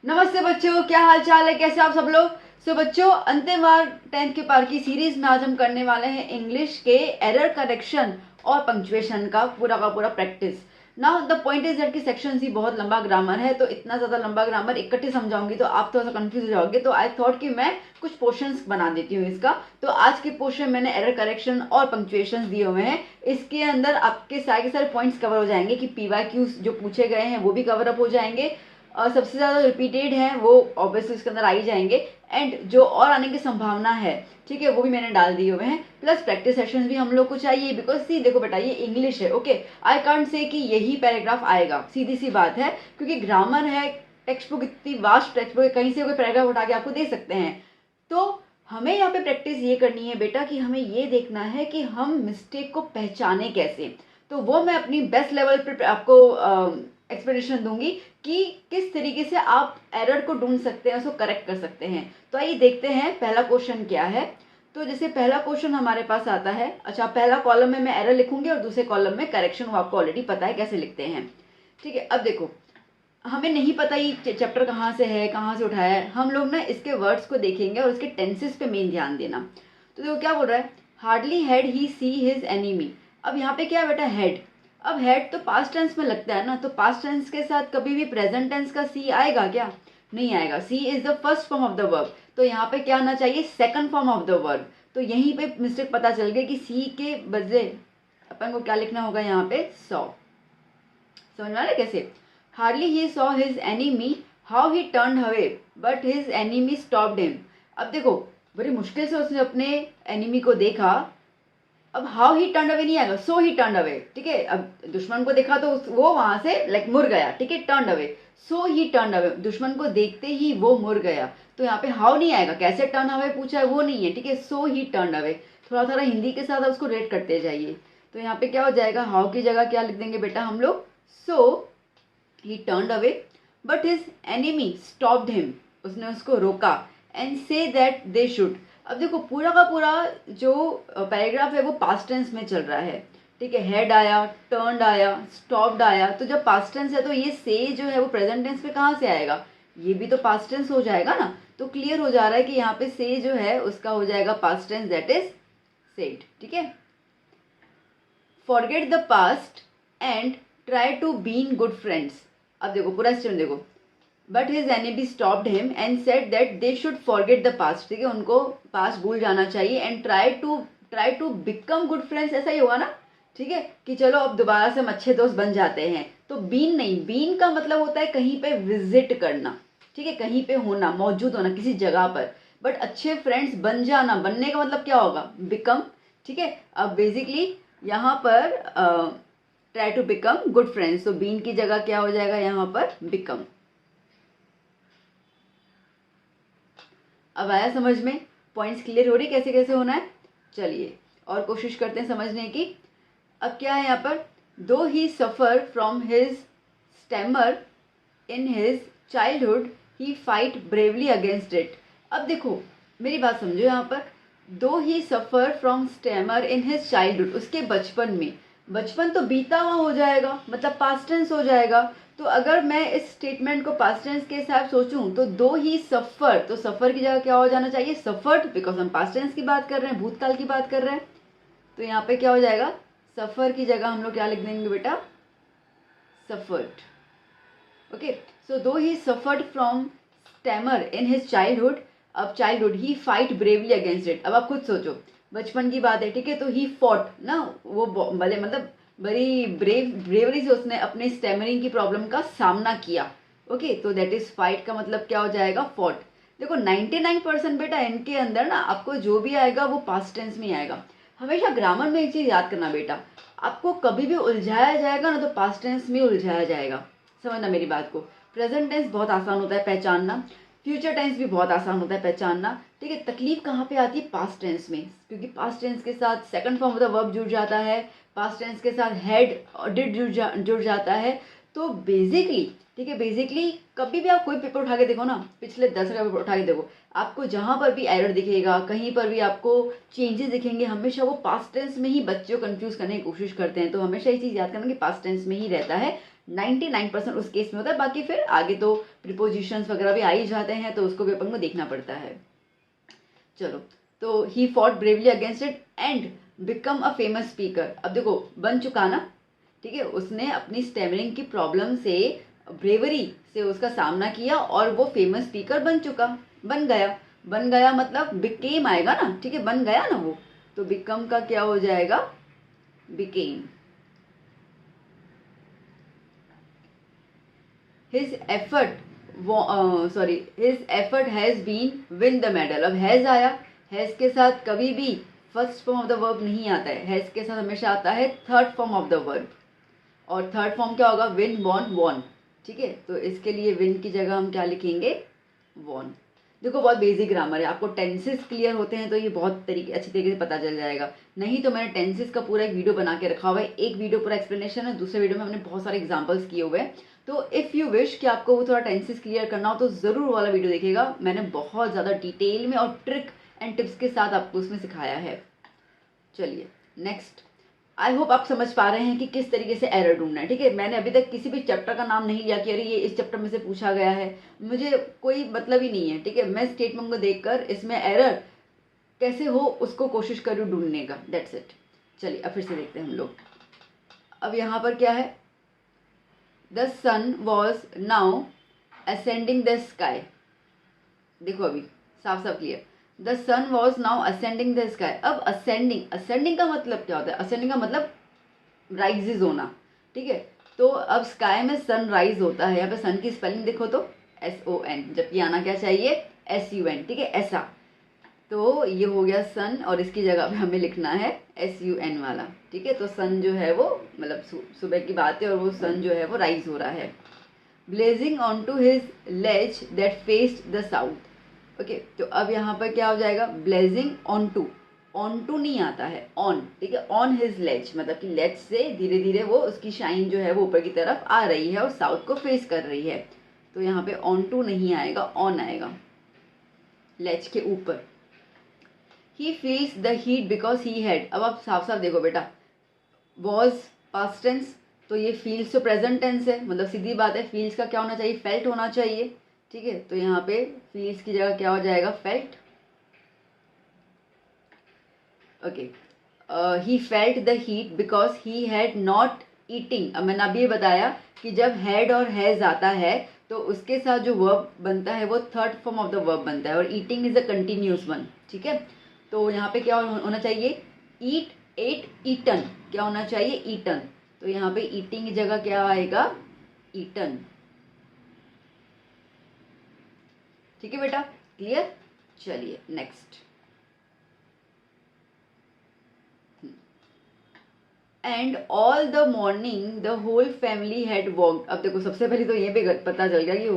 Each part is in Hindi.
नमस्ते बच्चों, क्या हाल चाल है, कैसे आप सब लोग। बच्चों, अंतिम बार 10th के पार की सीरीज में आज हम करने वाले हैं इंग्लिश के एरर करेक्शन और पंक्चुएशन का पूरा practice. Now the point is that कि सेक्शन सी बहुत लंबा ग्रामर है, तो इतना ज़्यादा लंबा ग्रामर इकट्ठे समझाऊंगी तो आप थोड़ा सा कंफ्यूज हो जाओगे। तो आई थॉट कि मैं कुछ पोर्शंस बना देती हूँ इसका। तो आज के पोर्शन मैंने एरर करेक्शन और पंक्चुएशन दिए हुए हैं। इसके अंदर आपके सारे के सारे पॉइंट्स कवर हो जाएंगे कि PYQs जो पूछे गए हैं वो भी कवर अप हो जाएंगे, और सबसे ज़्यादा रिपीटेड है वो ऑब्वियसली इसके अंदर आ ही जाएंगे, एंड जो और आने की संभावना है, ठीक है, वो भी मैंने डाल दिए हुए हैं। प्लस प्रैक्टिस सेशंस भी हम लोग को चाहिए, बिकॉज सी देखो बेटा, ये इंग्लिश है, ओके। आई कांट से कि यही पैराग्राफ आएगा, सीधी सी बात है, क्योंकि ग्रामर है, टेक्स्ट बुक इतनी वास्ट टेक्स्ट बुक है, कहीं से कोई पैराग्राफ उठा के आपको दे सकते हैं। तो हमें यहाँ पे प्रैक्टिस ये करनी है बेटा कि हमें ये देखना है कि हम मिस्टेक को पहचाने कैसे। तो वो मैं अपनी बेस्ट लेवल पे आपको एक्सप्लेनेशन दूंगी कि किस तरीके से आप एरर को ढूंढ सकते हैं, उसको करेक्ट कर सकते हैं। तो आइए देखते हैं पहला क्वेश्चन क्या है। तो जैसे पहला क्वेश्चन हमारे पास आता है, अच्छा, पहला कॉलम में मैं एरर लिखूंगी और दूसरे कॉलम में करेक्शन, वो आपको ऑलरेडी पता है कैसे लिखते हैं, ठीक है। अब देखो, हमें नहीं पता ये चैप्टर कहाँ से है, कहाँ से उठाया है। हम लोग ना इसके वर्ड्स को देखेंगे और उसके टेंसेस पे मेन ध्यान देना। तो देखो क्या बोल रहा है, hardly had he see his enemy. अब यहाँ पे क्या है बेटा, हेड। अब हेड तो पास्ट टेंस में लगता है ना, तो पास्ट टेंस के साथ कभी भी प्रेजेंट टेंस का सी आएगा क्या? नहीं आएगा। See is the first form of the verb, तो यहाँ पे क्या आना चाहिए, second form of the verb. तो यहीं पे मिस्टेक पता चल गई कि सी के बदले अपन को क्या लिखना होगा, यहाँ पे सॉ। समझ में आ रहा है कैसे? Hardly he saw his enemy how he turn away but his enemy stopped him. अब देखो, बड़ी मुश्किल से उसने अपने एनिमी को देखा। अब हाउ ही टर्न अवे नहीं आएगा, सो ही टर्न अवे, ठीक है। अब दुश्मन को देखा तो वो वहां से लाइक मुड़ गया, ठीक है, turn away. So he turn away, दुश्मन को देखते ही वो मुड़ गया। तो यहाँ पे हाउ नहीं आएगा, कैसे टर्न अवे पूछा है वो नहीं है, ठीक है। सो ही टर्न अवे, थोड़ा थोड़ा हिंदी के साथ उसको रेट करते जाइए। तो यहाँ पे क्या हो जाएगा, हाउ की जगह क्या लिख देंगे बेटा हम लोग, so he turn away but his enemy stopped him, उसने उसको रोका, and say that they should. अब देखो, पूरा का पूरा जो पैराग्राफ है वो पास्ट टेंस में चल रहा है, ठीक है। हेड आया, टर्न्ड आया, स्टॉप्ड आया, तो जब पास्ट टेंस है तो ये से जो है वो प्रेजेंट टेंस में कहाँ से आएगा, ये भी तो पास्ट टेंस हो जाएगा ना। तो क्लियर हो जा रहा है कि यहाँ पे से जो है उसका हो जाएगा past tense, that is said, ठीक है। Forget the past and try to been good friends. अब देखो पूरा स्टेटमेंट देखो, but his enemy stopped him and said that they should forget the past, ठीक है, उनको पास्ट भूल जाना चाहिए, and try to become good friends, ऐसा ही होगा ना, ठीक है, कि चलो अब दोबारा से हम अच्छे दोस्त बन जाते हैं। तो बीन नहीं, बीन का मतलब होता है कहीं पे विजिट करना, ठीक है, कहीं पे होना, मौजूद होना किसी जगह पर। बट अच्छे फ्रेंड्स बन जाना, बनने का मतलब क्या होगा, बिकम, ठीक है। अब बेसिकली यहाँ पर try to become good friends, तो बीन की जगह क्या हो जाएगा यहाँ पर, बिकम। अब आया समझ में, पॉइंट्स क्लियर हो रही कैसे कैसे होना है। चलिए और कोशिश करते हैं समझने की। अब क्या है यहाँ पर, though he suffer from his stammer in his childhood he fight bravely against it. अब देखो मेरी बात समझो, यहाँ पर though he suffer from stammer in his childhood, उसके बचपन में, बचपन तो बीता हुआ हो जाएगा, मतलब पास्ट टेंस हो जाएगा। तो अगर मैं इस स्टेटमेंट को पास्ट टेंस के हिसाब सोचूं तो दो ही सफ़र, तो सफ़र की जगह क्या हो जाना चाहिए, सफ़र्ड, बिकॉज हम पास्ट टेंस की बात कर रहे हैं, भूतकाल की बात कर रहे हैं। तो यहाँ पे क्या हो जाएगा, सफ़र की जगह हम लोग क्या लिख देंगे बेटा, suffered, okay. So though he suffered from stammer in his childhood, अब childhood he fight bravely against it. अब आप खुद सोचो, बचपन की बात है, ठीक है, तो ही फॉट ना, वो भले मतलब बड़ी ब्रेवरी से उसने अपने स्टैमरिंग की प्रॉब्लम का सामना किया, ओके। तो दैट इज फाइट का मतलब क्या हो जाएगा, फॉट। देखो 99% बेटा इनके अंदर ना आपको जो भी आएगा वो पास्ट टेंस में ही आएगा। हमेशा ग्रामर में एक चीज़ याद करना बेटा, आपको कभी भी उलझाया जाएगा ना तो पास्ट टेंस में उलझाया जाएगा, समझना मेरी बात को। प्रेजेंट टेंस बहुत आसान होता है पहचानना, फ्यूचर टेंस भी बहुत आसान होता है पहचानना, ठीक है। तकलीफ कहाँ पे आती है, पास्ट टेंस में, क्योंकि पास्ट टेंस के साथ second form of the verb जुड़ जाता है, पास्ट टेंस के साथ हेड और डिड जुड़ जाता है। तो बेसिकली, ठीक है, बेसिकली कभी भी आप कोई पेपर उठा के देखो ना, पिछले 10 का पेपर उठा के देखो, आपको जहाँ पर भी एरर दिखेगा, कहीं पर भी आपको चेंजेस दिखेंगे, हमेशा वो पास्ट टेंस में ही बच्चों को कंफ्यूज करने की कोशिश करते हैं। तो हमेशा ये चीज़ याद करना कि पास्ट टेंस में ही रहता है, 99% उस केस में होता है, बाकी फिर आगे तो प्रीपोजिशंस वगैरह भी आ ही जाते हैं, तो उसको भी अपन को देखना पड़ता है। चलो, तो he fought bravely against it and become a famous speaker. अब देखो बन चुका ना, ठीक है, उसने अपनी स्टेमरिंग की प्रॉब्लम से ब्रेवरी से उसका सामना किया और वो फेमस स्पीकर बन चुका, बन गया मतलब बिकेम आएगा ना, ठीक है, बन गया ना वो, तो बिकम का क्या हो जाएगा, became. His effort his effort has been win the medal. अब हैज आया, हैज के साथ कभी भी first form of the verb नहीं आता है, हैज के साथ हमेशा आता है third form of the verb, और थर्ड फॉर्म क्या होगा, विन वॉन वॉन, ठीक है, तो इसके लिए विन की जगह हम क्या लिखेंगे, वॉन। देखो बहुत बेसिक ग्रामर है, आपको टेंसेस क्लियर होते हैं तो ये बहुत अच्छी तरीके से पता चल जाएगा। नहीं तो मैंने टेंसेस का पूरा एक वीडियो बना के रखा हुआ है, एक वीडियो पूरा एक्सप्लेनेशन है, दूसरे वीडियो में हमने बहुत सारे एग्जांपल्स किए हुए हैं। तो इफ़ यू विश कि आपको वो थोड़ा टेंसेस क्लियर करना हो तो ज़रूर वाला वीडियो देखिएगा, मैंने बहुत ज़्यादा डिटेल में और ट्रिक एंड टिप्स के साथ आपको उसमें सिखाया है। चलिए नेक्स्ट, आई होप आप समझ पा रहे हैं कि किस तरीके से एरर ढूंढना है, ठीक है। मैंने अभी तक किसी भी चैप्टर का नाम नहीं लिया कि अरे ये इस चैप्टर में से पूछा गया है, मुझे कोई मतलब ही नहीं है, ठीक है। मैं स्टेटमेंट को देखकर इसमें एरर कैसे हो उसको कोशिश करूँ ढूंढने का, दैट्स इट। चलिए अब फिर से देखते हैं हम लोग। अब यहाँ पर क्या है, the sun was now ascending the sky. देखो अभी साफ साफ clear, the sun was now ascending the sky. अब असेंडिंग का मतलब क्या होता है, असेंडिंग का मतलब राइजेज होना, ठीक है। तो अब स्काई में सन राइज होता है, यहाँ पे सन की स्पेलिंग देखो तो SON, जबकि आना क्या चाहिए SUN, ठीक है, ऐसा। तो ये हो गया सन और इसकी जगह पे हमें लिखना है SUN वाला, ठीक है। तो सन जो है वो मतलब सुबह की बात है और वो सन जो है वो राइज हो रहा है। Blazing on to his ledge that faced the south. Okay, तो अब यहाँ पर क्या हो जाएगा, ब्लेजिंग ऑन टू नहीं आता है, ऑन, ठीक है, ऑन हिज लेज मतलब कि लेज से धीरे धीरे वो उसकी शाइन जो है वो ऊपर की तरफ आ रही है और साउथ को फेस कर रही है। तो यहाँ पे ऑन टू नहीं आएगा, ऑन आएगा, लेज के ऊपर। He feels the heat because he had. अब आप साफ साफ देखो बेटा, वॉज पास्ट टेंस, तो ये फील्स तो प्रेजेंट टेंस है, मतलब सीधी बात है फील्स का क्या होना चाहिए, फेल्ट होना चाहिए, ठीक है। तो यहाँ पे फील्स की जगह क्या हो जाएगा, felt. Okay, he felt the heat because he had not eating. अब मैंने अभी ये बताया कि जब हैड और हैज आता है तो उसके साथ जो वर्ब बनता है वो third form of the verb बनता है, और eating is a continuous one, ठीक है। तो यहाँ पे क्या होना चाहिए, ईट, एट, ईटन, क्या होना चाहिए, ईटन। तो यहाँ पे ईटिंग की जगह क्या आएगा, ईटन, ठीक है बेटा, क्लियर। चलिए next, and all the morning the whole family had walked. अब देखो सबसे पहले तो ये भी पता चल गया कि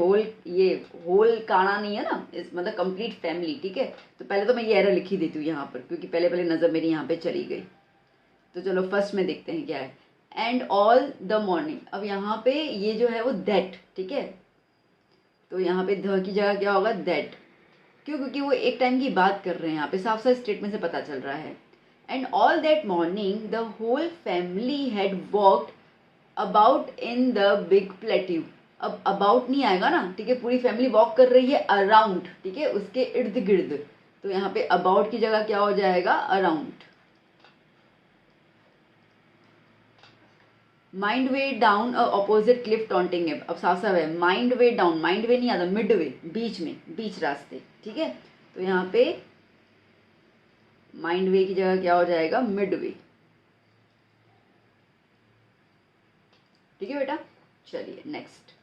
होल काना नहीं है ना, इस मतलब कंप्लीट फैमिली, ठीक है। तो पहले तो मैं ये एरर लिखी देती हूँ यहाँ पर, क्योंकि पहले नज़र मेरी यहाँ पे चली गई। तो चलो फर्स्ट में देखते हैं क्या है, एंड ऑल द मॉर्निंग। अब यहाँ पे ये जो है वो दैट, ठीक है, तो यहाँ पे ध की जगह क्या होगा, दैट। क्यों, क्योंकि वो एक टाइम की बात कर रहे हैं, यहाँ पे साफ साफ स्टेटमेंट से पता चल रहा है। And all that morning the whole family had walked about in the big plateau. अब अबाउट नहीं आएगा ना, ठीक है, पूरी फैमिली वॉक कर रही है अराउंड, ठीक है, उसके इर्द गिर्द। तो यहाँ पे अबाउट की जगह क्या हो जाएगा, अराउंड। माइंड वे डाउन अ ऑपोजिट क्लिफ टॉन्टिंग हिम। अब साफ साफ है, माइंड वे डाउन, माइंड वे नहीं आता, मिड वे, बीच में, बीच रास्ते, ठीक है। तो यहाँ पे माइंड वे की जगह क्या हो जाएगा, मिड वे, ठीक है बेटा। चलिए next,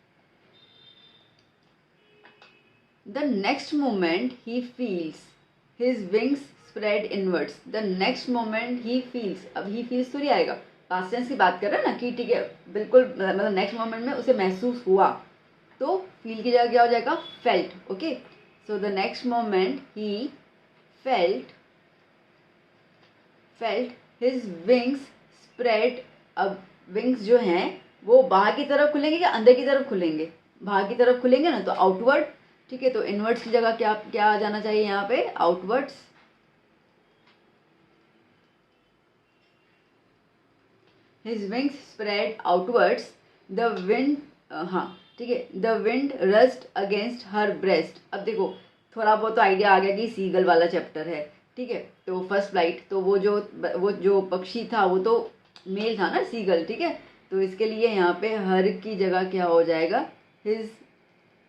the next moment he feels his wings spread inwards. The next moment he feels, अब ही फील्स तो नहीं आएगा, पास्ट टेंस की बात कर रहे हैं ना कि ठीक है बिल्कुल, मतलब नेक्स्ट मोमेंट में उसे महसूस हुआ, तो फील की जगह क्या हो जाएगा, felt. Okay, so the next moment he felt his wings spread. अब विंग्स जो हैं वो बाहर की तरफ खुलेंगे या अंदर की तरफ खुलेंगे, बाहर की तरफ खुलेंगे ना, तो आउटवर्ड, ठीक है। तो इनवर्ड्स की जगह क्या क्या आ जाना चाहिए यहाँ पे, outwards. His wings spread outwards the wind, हाँ ठीक है, the wind rust against her breast. अब देखो थोड़ा बहुत तो आइडिया आ गया कि सीगल वाला चैप्टर है, ठीक है। तो फर्स्ट फ्लाइट, तो वो जो पक्षी था वो तो मेल था ना, सीगल, ठीक है। तो इसके लिए यहाँ पे हर की जगह क्या हो जाएगा, his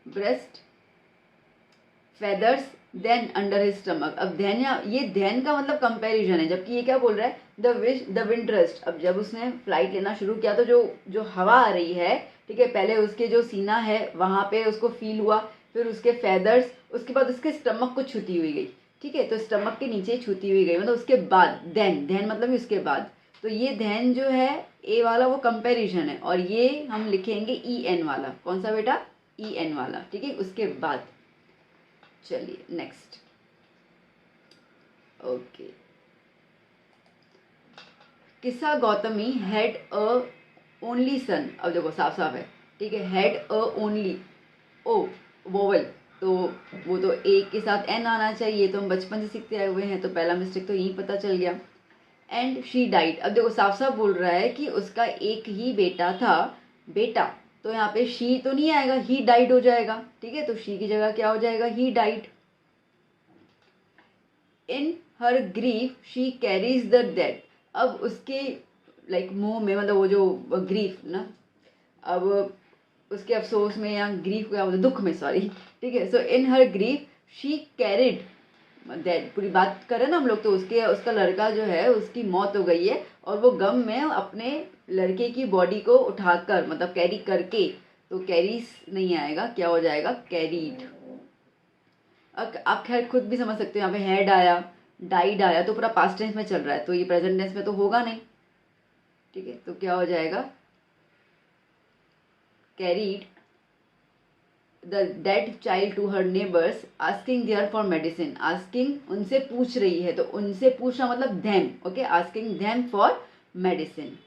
breast feathers then under his stomach. अब देन, ये देन का मतलब कंपैरिजन है, जबकि ये क्या बोल रहा है, द विंड रस्ट। अब जब उसने फ्लाइट लेना शुरू किया तो जो हवा आ रही है, ठीक है, पहले उसके जो सीना है वहाँ पे उसको फील हुआ, फिर उसके फेदर्स, उसके बाद उसके स्टमक को छूती हुई गई, ठीक है। तो स्टमक के नीचे छूती हुई गई, मतलब उसके बाद, देन मतलब उसके बाद। तो ये देन जो है ए वाला वो कंपैरिजन है, और ये हम लिखेंगे ई एन वाला। कौन सा बेटा, ई एन वाला, ठीक है, उसके बाद। चलिए next, okay. Kisa Gotami had a only son. अब देखो साफ साफ है, ठीक है, had a only, O vowel, तो वो तो ए के साथ एन आना चाहिए, तो हम बचपन से सीखते आए हुए हैं, तो पहला मिस्टेक तो यहीं पता चल गया। And she died. अब देखो साफ साफ बोल रहा है कि उसका एक ही बेटा था, बेटा, तो यहाँ पे शी तो नहीं आएगा, ही डाइड हो जाएगा, ठीक है। तो शी की जगह क्या हो जाएगा, he died. In her grief she carries the dead. अब उसके मुंह में, मतलब वो जो ग्रीफ ना, अब उसके अफसोस में या ग्रीफ क्या बोलते, दुख में, सॉरी, ठीक है। सो इन हर ग्रीफ शी कैरिड दैट, पूरी बात करें ना हम लोग, तो उसका लड़का जो है उसकी मौत हो गई है, और वो गम में अपने लड़के की बॉडी को उठाकर, मतलब कैरी करके, तो कैरीज नहीं आएगा, क्या हो जाएगा, कैरीड। आप खैर खुद भी समझ सकते हो, यहाँ पे हैड आया, डाइड आया, तो पूरा पास्ट टेंस में चल रहा है, तो ये प्रेजेंट टेंस में तो होगा नहीं, ठीक है। तो क्या हो जाएगा, carried the dead child to her neighbours asking there for medicine. Asking उनसे पूछ रही है, तो उनसे पूछना मतलब them, okay, asking them for medicine.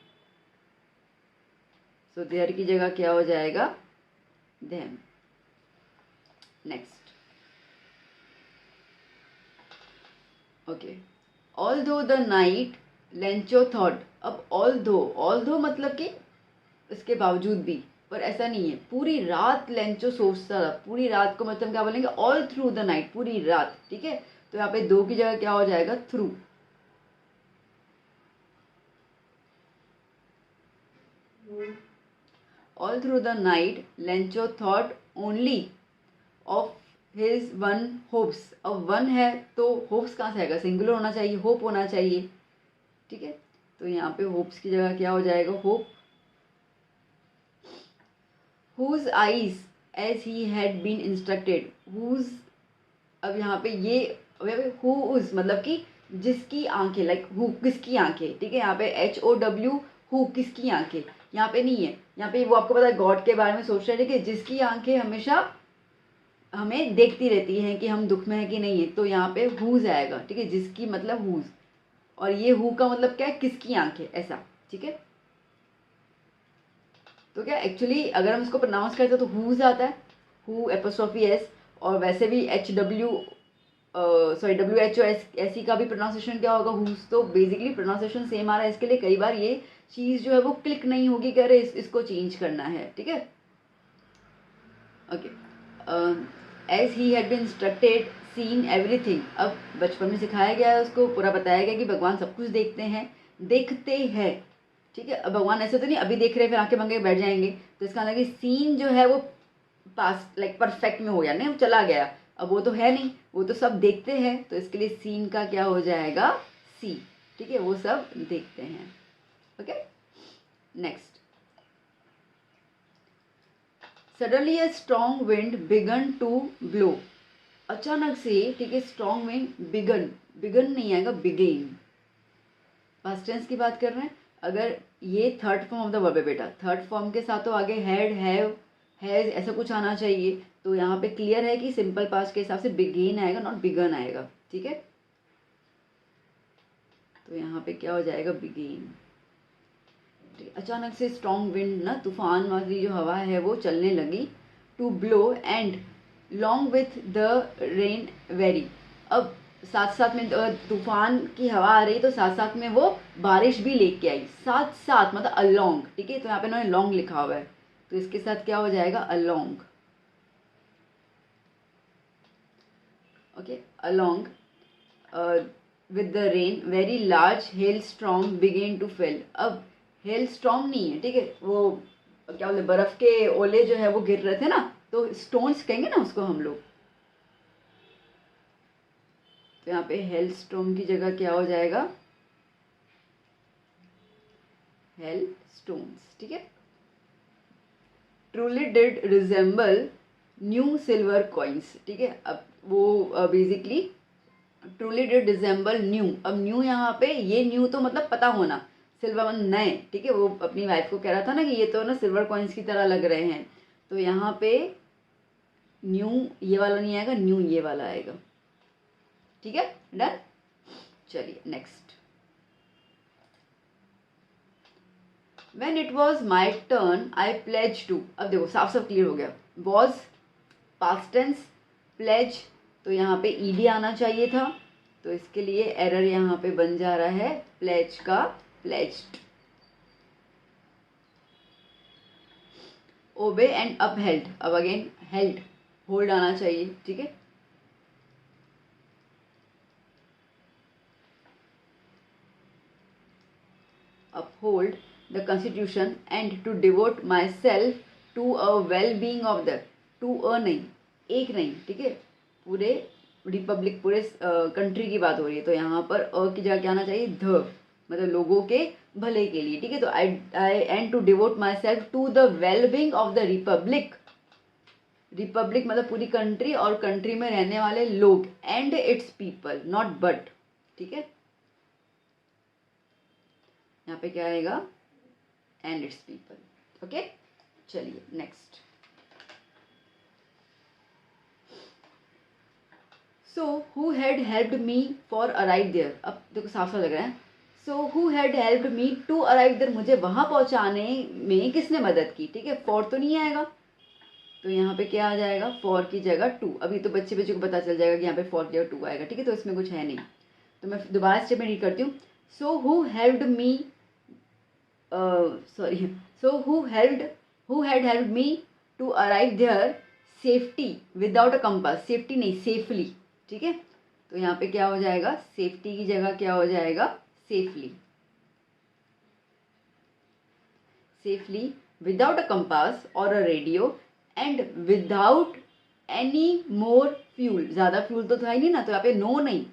So there की जगह क्या हो जाएगा, them. Next, okay. Although the night Lencho thought. अब ऑल्दो मतलब कि इसके बावजूद भी, पर ऐसा नहीं है, पूरी रात लेंचो सोचता था, पूरी रात को मतलब क्या बोलेंगे, ऑल थ्रू द नाइट, पूरी रात, ठीक है। तो यहाँ पे दो की जगह क्या हो जाएगा, through. All through the night Lencho thought only of his one hopes. अब वन है तो होप्स कहाँ से आएगा, सिंगुलर होना चाहिए, होप होना चाहिए, ठीक है। तो यहाँ पे होप्स की जगह क्या हो जाएगा, hope. whose eyes as he had been instructed, whose। अब यहाँ पे ये whose मतलब कि जिसकी आंखें, हु किसकी आंखें, ठीक है। यहाँ पे HOW, हु किसकी आंखें, यहाँ पे नहीं है, यहाँ पे वो आपको पता है गॉड के बारे में सोच रहे हैं, ठीक है, जिसकी आंखें हमेशा हमें देखती रहती हैं कि हम दुख में है कि नहीं है, तो यहाँ पे हुज आएगा, ठीक है, जिसकी मतलब हुज, और ये हु का मतलब क्या है, किसकी आंखें, ऐसा, ठीक है। तो क्या एक्चुअली अगर हम इसको प्रोनाउंस करते हैं तो हुज आता है, हु एपोस्ट्रोफी एस, और वैसे भी WHO का भी प्रोनाउंसिएशन क्या होगा, हुज। तो बेसिकली प्रोनाउंसिएशन सेम आ रहा है, इसके लिए कई बार ये चीज़ जो है वो क्लिक नहीं होगी कि अरे इसको चेंज करना है, ठीक है, okay. As he had been instructed seen everything. अब बचपन में सिखाया गया है उसको, पूरा बताया गया कि भगवान सब कुछ देखते हैं, ठीक है। अब भगवान ऐसे तो नहीं अभी देख रहे हैं फिर आंखें बंद के बैठ जाएंगे, तो इसका मतलब कि सीन जो है वो पास्ट परफेक्ट में हो गया, नहीं चला गया, अब वो तो है नहीं, वो तो सब देखते हैं, तो इसके लिए सीन का क्या हो जाएगा, सी, ठीक है, वो सब देखते हैं, okay. Next, suddenly a strong wind began to blow. अचानक से, ठीक है, स्ट्रॉन्ग विंड, बिगन नहीं आएगा, बिगेन, पास्ट टेंस की बात कर रहे हैं। अगर ये third form of the verb है बेटा, थर्ड फॉर्म के साथ तो आगे हैड, हैव, हैज ऐसा कुछ आना चाहिए, तो यहाँ पे क्लियर है कि सिंपल पास्ट के हिसाब से बिगेन आएगा, नॉट बिगन आएगा, ठीक है। तो यहाँ पे क्या हो जाएगा, बिगेन। अचानक से स्ट्रॉन्ग विंड ना, तूफान वाली जो हवा है वो चलने लगी, to blow and long with the rain very. अब साथ साथ में तूफान की हवा आ रही, तो साथ साथ में वो बारिश भी लेके आई, साथ साथ मतलब अलोंग, ठीक है। तो यहाँ पे उन्होंने लॉन्ग लिखा हुआ है, तो इसके साथ क्या हो जाएगा, along. Okay, along with the rain very large hail storm began to fall. अब हेल स्टॉर्म नहीं है, ठीक है, वो क्या बोलते, बर्फ के ओले जो है वो गिर रहे थे ना, तो स्टोन्स कहेंगे ना उसको हम लोग। तो यहाँ पे हेल स्टॉर्म की जगह क्या हो जाएगा, हेल स्टोन्स, ठीक है। Truly did resemble new silver coins, ठीक है। अब वो basically truly did resemble new, अब न्यू यहाँ पे, ये न्यू तो मतलब पता होना, सिल्वर नए, ठीक है। वो अपनी वाइफ को कह रहा था ना कि ये तो ना सिल्वर कॉइन्स की तरह लग रहे हैं, तो यहाँ पे न्यू ये वाला नहीं आएगा, न्यू ये वाला आएगा, ठीक है, डन। चलिए next. When it was my turn, I pledged to, अब देखो साफ साफ क्लियर हो गया, was past tense, pledge तो यहाँ पे ed आना चाहिए था, तो इसके लिए एरर यहाँ पे बन जा रहा है pledge का pledged। obey and upheld, अब अगेन held, hold आना चाहिए, ठीक है। uphold the constitution and to devote myself to a well-being of the, to a नहीं, एक नहीं, ठीक है, पूरे रिपब्लिक, पूरे कंट्री की बात हो रही है, तो यहाँ पर अ की जगह क्या आना चाहिए, ध, मतलब लोगों के भले के लिए, ठीक है। तो I end to devote myself to the well-being of the republic, republic मतलब पूरी कंट्री और कंट्री में रहने वाले लोग, and its people, not but, ठीक है। यहाँ पे क्या आएगा, एंड इट्स पीपल, ओके। चलिए next. So who had helped me for arrive there, अब देखो साफ साफ लग रहा है, so who had helped me to arrive there, मुझे वहां पहुंचाने में किसने मदद की, ठीक है। फॉर तो नहीं आएगा, तो यहाँ पे क्या आ जाएगा, फॉर की जगह टू। अभी तो बच्चे को पता चल जाएगा कि यहाँ पे फॉर की जगह टू आएगा, ठीक है, तो इसमें कुछ है नहीं। तो मैं दोबारा स्टेप में रीड करती हूँ। So who helped me, sorry, so who had helped me to arrive there safety without a compass, safety नहीं, safely, ठीक है। तो यहाँ पे क्या हो जाएगा, safety की जगह क्या हो जाएगा, safely, safely without a compass or a radio and without any more fuel, ज़्यादा फ्यूल तो था ही नहीं ना, तो यहाँ पे नो नहीं,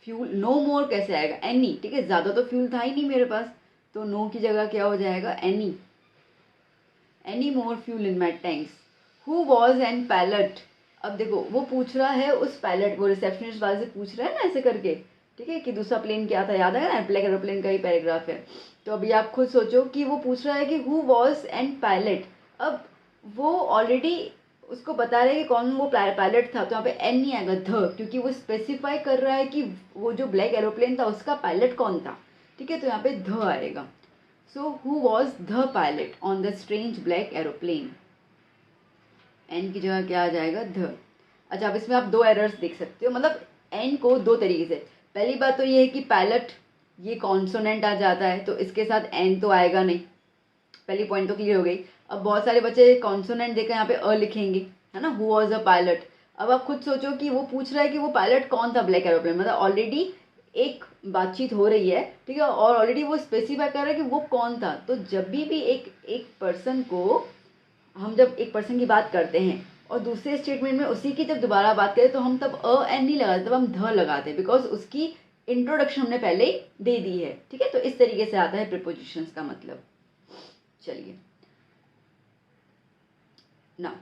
फ्यूल नो मोर कैसे आएगा, एनी, ठीक है, ज़्यादा तो फ्यूल था ही नहीं मेरे पास, तो नो की जगह क्या हो जाएगा, any more fuel in my tanks. Who was an pilot, अब देखो वो पूछ रहा है उस पायलट, वो रिसेप्शनिस्ट वाले से पूछ रहा है ना ऐसे करके, ठीक है, कि दूसरा प्लेन क्या था, याद है ना, ब्लैक एरोप्लेन का ही पैराग्राफ है। तो अभी आप खुद सोचो कि वो पूछ रहा है कि हु वॉज एन पायलट, अब वो ऑलरेडी उसको बता रहे हैं कि कौन वो पायलट था, तो यहाँ पे एन नहीं आएगा, ध, क्योंकि वो स्पेसिफाई कर रहा है कि वो जो ब्लैक एरोप्लेन था उसका पायलट कौन था, ठीक है, तो यहाँ पे ध आएगा। So who was the pilot on the strange black aeroplane, an की जगह क्या आ जाएगा, ध। अच्छा, अब इसमें आप दो एरर्स देख सकते हो, मतलब एन को दो तरीके से, पहली बात तो ये है कि पायलट ये कॉन्सोनेंट आ जाता है, तो इसके साथ एन तो आएगा नहीं, पहली पॉइंट तो क्लियर हो गई। अब बहुत सारे बच्चे कॉन्सोनेंट देकर यहाँ पे अ लिखेंगे, है ना, हु वॉज अ पायलट। अब आप खुद सोचो कि वो पूछ रहा है कि वो पायलट कौन था ब्लैक एरोप्लेन, मतलब ऑलरेडी एक बातचीत हो रही है, ठीक है, और ऑलरेडी वो स्पेसिफाई कर रहा है कि वो कौन था। तो जब भी एक पर्सन को, हम जब एक पर्सन की बात करते हैं और दूसरे स्टेटमेंट में उसी की जब दोबारा बात करें, तो हम तब अ एन नहीं लगाते, तब हम ध लगाते हैं, बिकॉज उसकी इंट्रोडक्शन हमने पहले ही दे दी है, ठीक है। तो इस तरीके से आता है प्रीपोजिशंस का मतलब। चलिए ना,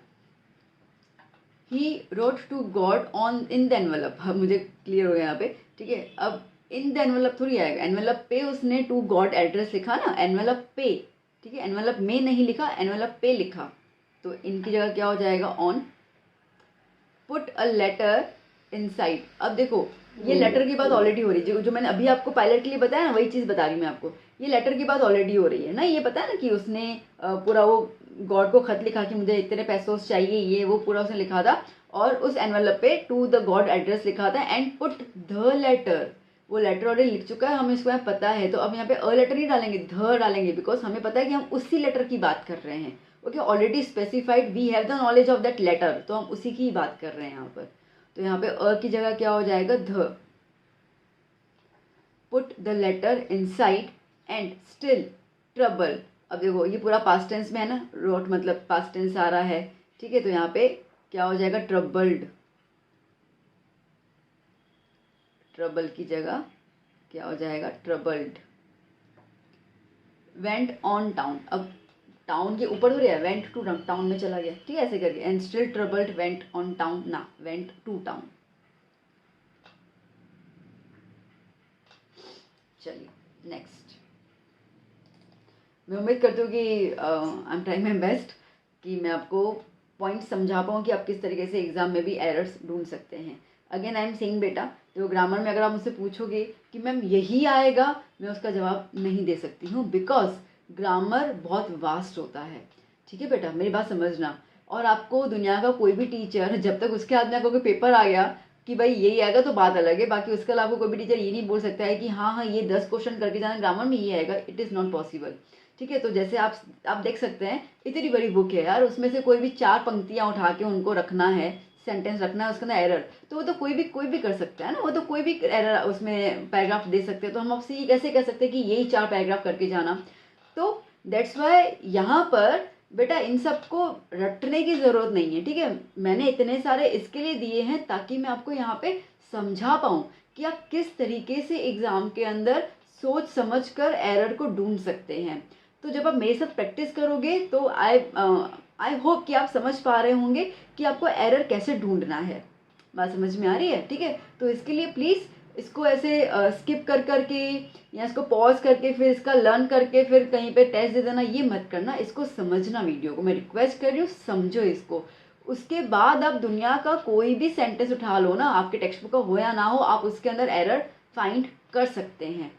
he wrote to God on in the envelope, अब मुझे क्लियर हो गया यहाँ पे, ठीक है। अब इन द एनवेलप थोड़ी आएगा, एनवेलप पे उसने टू गॉड एड्रेस लिखा ना, एनवेलप पे, ठीक है, एनवेलप में नहीं लिखा, एनवेलप पे लिखा, तो इनकी जगह क्या हो जाएगा, on. Put a letter inside, अब देखो ये लेटर की बात ऑलरेडी हो रही है, जो मैंने अभी आपको पायलट के लिए बताया ना, वही चीज़ बता रही मैं आपको, ये लेटर की बात ऑलरेडी हो रही है ना, ये पता है ना कि उसने पूरा वो गॉड को खत लिखा कि मुझे इतने पैसों चाहिए, ये वो पूरा उसने लिखा था, और उस एनवेलप पे टू द गॉड एड्रेस लिखा था, एंड पुट द लेटर, वो लेटर ऑलरेडी लिख चुका है, हमें इसको यहाँ पता है, तो अब यहाँ पे अ लेटर नहीं डालेंगे, ध डालेंगे, बिकॉज हमें पता है कि हम उसी लेटर की बात कर रहे हैं, okay, already specified, we have the knowledge of that letter, तो हम उसी की बात कर रहे हैं यहाँ पर। तो यहाँ पे अ की जगह क्या हो जाएगा, the. Put the letter inside and still trouble. अब देखो ये पूरा पास्ट टेंस में है ना, रोट मतलब पास्ट टेंस आ रहा है, ठीक है, तो यहाँ पे क्या हो जाएगा, ट्रबल्ड। ट्रबल की जगह क्या हो जाएगा, ट्रबल्ड। वेंट ऑन टाउन, अब टाउन के ऊपर हो रहा है, वेंट टू टाउन, टाउन में चला गया, ठीक है, ऐसे करके। And still troubled went on town, ना वेंट टू टाउन। चलिए नेक्स्ट। मैं उम्मीद करती हूँ कि I am trying my best कि मैं आपको पॉइंट समझा पाऊँ कि आप किस तरीके से एग्जाम में भी एरर्स ढूंढ सकते हैं। अगेन आई एम सेइंग बेटा, तो ग्रामर में अगर आप मुझसे पूछोगे कि मैम यही आएगा, मैं उसका जवाब नहीं दे सकती हूँ, बिकॉज ग्रामर बहुत वास्ट होता है, ठीक है बेटा, मेरी बात समझना। और आपको दुनिया का कोई भी टीचर जब तक उसके हाथ में आपको कोई पेपर आ गया कि भाई यही आएगा तो बात अलग है, बाकी उसके अलावा कोई भी टीचर ये नहीं बोल सकता है कि हाँ हाँ ये 10 क्वेश्चन करके जाना ग्रामर में ये आएगा, इट इज़ नॉट पॉसिबल, ठीक है। तो जैसे आप देख सकते हैं, इतनी बड़ी बुक है यार, उसमें से कोई भी 4 पंक्तियां उठा के उनको रखना है, सेंटेंस रखना है, उसके अंदर एरर, तो वो तो कोई भी कर सकता है ना, वो तो कोई भी एरर उसमें पैराग्राफ दे सकते हैं। तो हम आपसे ये कैसे कह सकते हैं कि यही 4 पैराग्राफ करके जाना। तो दैट्स वाई यहाँ पर बेटा इन सबको रटने की ज़रूरत नहीं है, ठीक है। मैंने इतने सारे इसके लिए दिए हैं ताकि मैं आपको यहाँ पे समझा पाऊँ कि आप किस तरीके से एग्ज़ाम के अंदर सोच समझ कर एरर को ढूंढ सकते हैं। तो जब आप मेरे साथ प्रैक्टिस करोगे तो आई होप कि आप समझ पा रहे होंगे कि आपको एरर कैसे ढूंढना है। बात समझ में आ रही है, ठीक है। तो इसके लिए प्लीज़ इसको ऐसे स्किप कर करके या इसको पॉज करके फिर इसका लर्न करके फिर कहीं पे टेस्ट दे देना, ये मत करना। इसको समझना, वीडियो को मैं रिक्वेस्ट कर रही हूँ, समझो इसको। उसके बाद आप दुनिया का कोई भी सेंटेंस उठा लो ना, आपके टेक्स्ट बुक का हो या ना हो, आप उसके अंदर एरर फाइंड कर सकते हैं,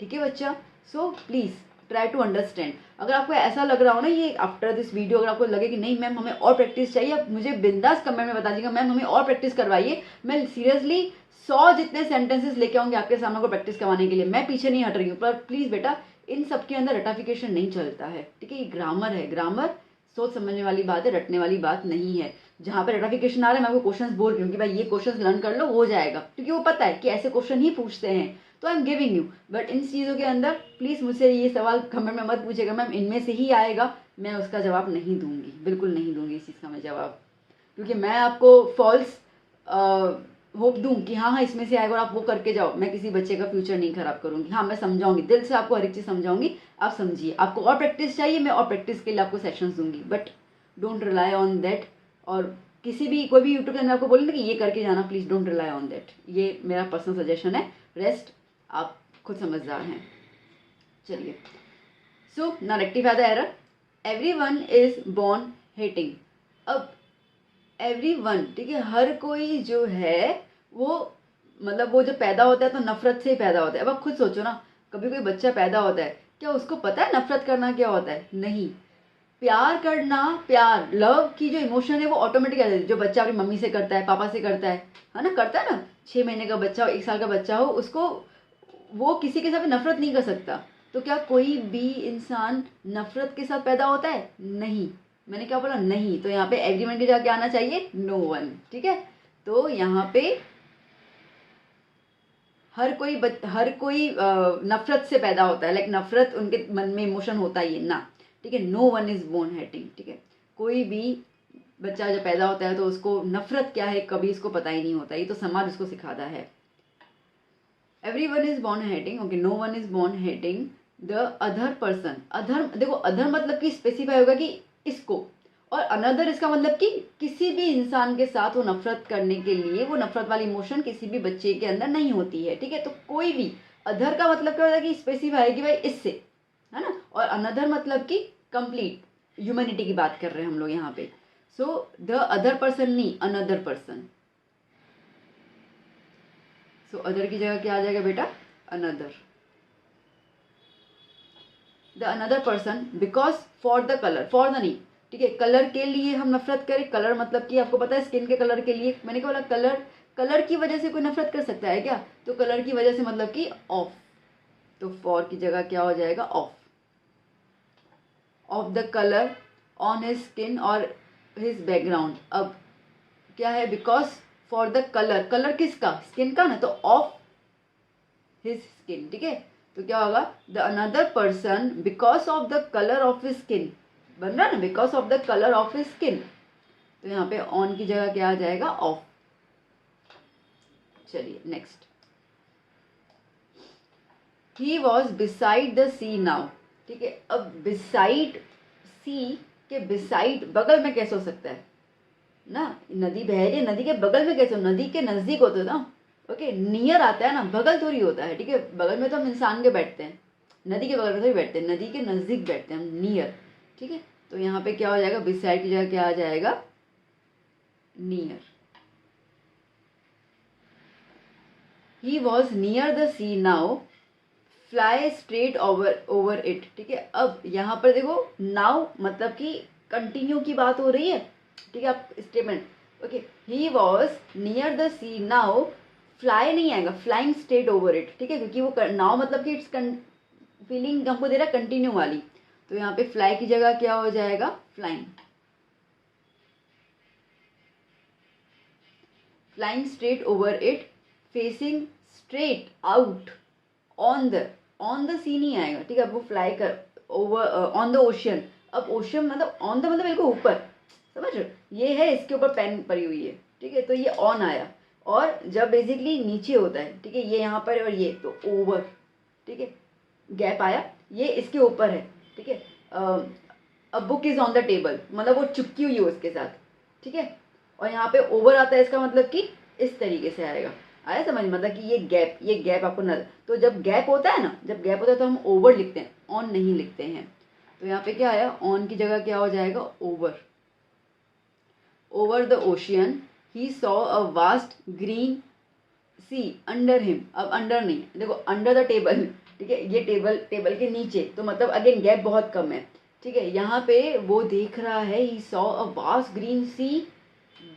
ठीक है बच्चा। So please try to understand. अगर आपको ऐसा लग रहा हो ना ये आफ्टर दिस वीडियो, अगर आपको लगे कि नहीं मैम हमें और प्रैक्टिस चाहिए, आप मुझे बिंदास कमेंट में बता दीजिएगा मैम हमें और प्रैक्टिस करवाइए। मैं सीरियसली 100 जितने सेंटेंसेस लेके आऊँगी आपके सामने को प्रैक्टिस करवाने के लिए, मैं पीछे नहीं हट रही हूँ। पर प्लीज़ बेटा इन सब के अंदर रटाफिकेशन नहीं चलता है, ठीक है। ये ग्रामर है, ग्रामर सोच समझने वाली बात है, रटने वाली बात नहीं है। जहाँ पे रटाफिकेशन आ रहा है मैं आपको क्वेश्चंस बोल रही हूँ कि भाई ये क्वेश्चंस लर्न कर लो, हो जाएगा, क्योंकि वो पता है कि ऐसे क्वेश्चन ही पूछते हैं, तो I am giving you. But in चीज़ों के अंदर प्लीज़ मुझसे ये सवाल कमेंट में मत पूछेगा मैम इनमें से ही आएगा, मैं उसका जवाब नहीं दूंगी, बिल्कुल नहीं दूंगी इस चीज़ का मैं जवाब, क्योंकि मैं आपको फॉल्स होप दूं कि हाँ हाँ इसमें से आएगा और आप वो करके जाओ, मैं किसी बच्चे का फ्यूचर नहीं खराब करूंगी। हाँ मैं समझाऊंगी, दिल से आपको हर एक चीज़ समझाऊंगी, आप समझिए। आपको और प्रैक्टिस चाहिए, मैं और प्रैक्टिस के लिए आपको सेशंस दूंगी, but don't rely on that. और किसी भी कोई भी यूट्यूब चैनल आपको बोले ना कि ये करके जाना, please don't rely on that, ये मेरा पर्सनल सजेशन है, रेस्ट आप खुद समझदार हैं। चलिए, सो ना rectify the error, everyone is born hating. अब एवरीवन, ठीक है, हर कोई जो है वो मतलब वो जब पैदा होता है तो नफरत से ही पैदा होता है। अब आप खुद सोचो ना, कभी कोई बच्चा पैदा होता है, क्या उसको पता है नफरत करना क्या होता है? नहीं। प्यार करना, प्यार लव की जो इमोशन है वो ऑटोमेटिक आ जाती है, जो बच्चा अपनी मम्मी से करता है, पापा से करता है ना, करता है ना। 6 महीने का बच्चा हो, 1 साल का बच्चा हो, उसको वो किसी के साथ नफरत नहीं कर सकता। तो क्या कोई भी इंसान नफरत के साथ पैदा होता है? नहीं। मैंने क्या बोला? नहीं। तो यहाँ पे एवरीवन के जाके आना चाहिए नो वन, ठीक है। तो यहाँ पे हर कोई नफरत से पैदा होता है, लाइक नफरत उनके मन में इमोशन होता ही है ना, ठीक है। No one is born hating, ठीक है। कोई भी बच्चा जब पैदा होता है तो उसको नफरत क्या है कभी इसको पता ही नहीं होता, ये तो समाज उसको सिखाता है। everyone is born hating, okay, no one is born hating the other person। अधर देखो, अधर मतलब कि स्पेसिफाई होगा कि इसको, और अनदर इसका मतलब कि किसी भी इंसान के साथ वो नफरत करने के लिए, वो नफरत वाली इमोशन किसी भी बच्चे के अंदर नहीं होती है, ठीक है। तो कोई भी, अधर का मतलब क्या होता है कि स्पेसिफाई है कि भाई इससे, है ना। और अनदर मतलब कि कंप्लीट ह्यूमैनिटी की बात कर रहे हैं हम लोग यहाँ पे। सो द अदर पर्सन नहीं, अनदर पर्सन। सो अदर की जगह क्या आ जाएगा बेटा? Another. The another person because for the colour, for the नहीं, ठीक है, कलर के लिए हम नफरत करें। कलर मतलब कि आपको पता है स्किन के कलर के लिए, मैंने क्या बोला? कलर, कलर की वजह से कोई नफरत कर सकता है क्या? तो कलर की वजह से मतलब कि ऑफ, तो फॉर की जगह क्या हो जाएगा? Of. Of the colour on his skin और हिज बैकग्राउंड। अब क्या है, because for the colour, colour किसका, स्किन का ना, तो ऑफ हिज स्किन, ठीक है। तो क्या होगा, the another person because of the colour of his skin, बन रहा है ना, because of the colour of his skin. तो यहाँ पे ऑन की जगह क्या आ जाएगा, ऑफ। चलिए next, he was beside the sea now, ठीक है। अब बिसाइड सी के बिसाइड बगल में कैसे हो सकता है ना, नदी बह रही है, नदी के बगल में कैसे, नदी के नजदीक होते ना, ओके, नियर आता है ना, बगल थोड़ी होता है, ठीक है। बगल में तो हम इंसान के बैठते हैं, नदी के बगल में थोड़ी बैठते हैं, नदी के नजदीक बैठते हैं हम, नियर, ठीक है। तो यहाँ पे क्या हो जाएगा, बिसाइड की जगह क्या आ जाएगा, near. He was near the sea now, fly straight over it, ठीक है। अब यहाँ पर देखो, नाउ मतलब कि कंटिन्यू की बात हो रही है, ठीक है। आप statement, okay, he was near the sea now, fly नहीं आएगा, फ्लाइंग स्ट्रेट ओवर इट, ठीक है, क्योंकि वो नाउ मतलब कि इट्स फीलिंग हमको दे रहा है कंटिन्यू वाली। तो यहाँ पे फ्लाई की जगह क्या हो जाएगा, flying. Flying straight over it, facing straight out on the sea नहीं आएगा, ठीक है। अब वो फ्लाई कर ओवर ऑन द ओशियन। अब ओशियन मतलब ऑन द मतलब बिल्कुल ऊपर, समझ रहे हो, ये है, इसके ऊपर पेन पड़ी हुई है, ठीक है। तो ये ऑन आया, और जब बेसिकली नीचे होता है, ठीक है, ये यहाँ पर और ये तो ओवर, ठीक है, गैप आया, ये इसके ऊपर है, ठीक है। अब book is on the table मतलब वो चिपकी हुई है उसके साथ, ठीक है। और यहाँ पे ओवर आता है, इसका मतलब कि इस तरीके से आएगा, आया समझ, मतलब कि ये गैप आपको न, तो जब गैप होता है ना, जब गैप होता है तो हम ओवर लिखते हैं, ऑन नहीं लिखते हैं। तो यहाँ पे क्या आया, ऑन की जगह क्या हो जाएगा, over. Over the ocean he saw a vast green sea under him. अब अंडर नहीं, देखो अंडर द टेबल, ठीक है, ये टेबल के नीचे, तो मतलब अगेन गैप बहुत कम है, ठीक है। यहाँ पे वो देख रहा है, he saw a vast green sea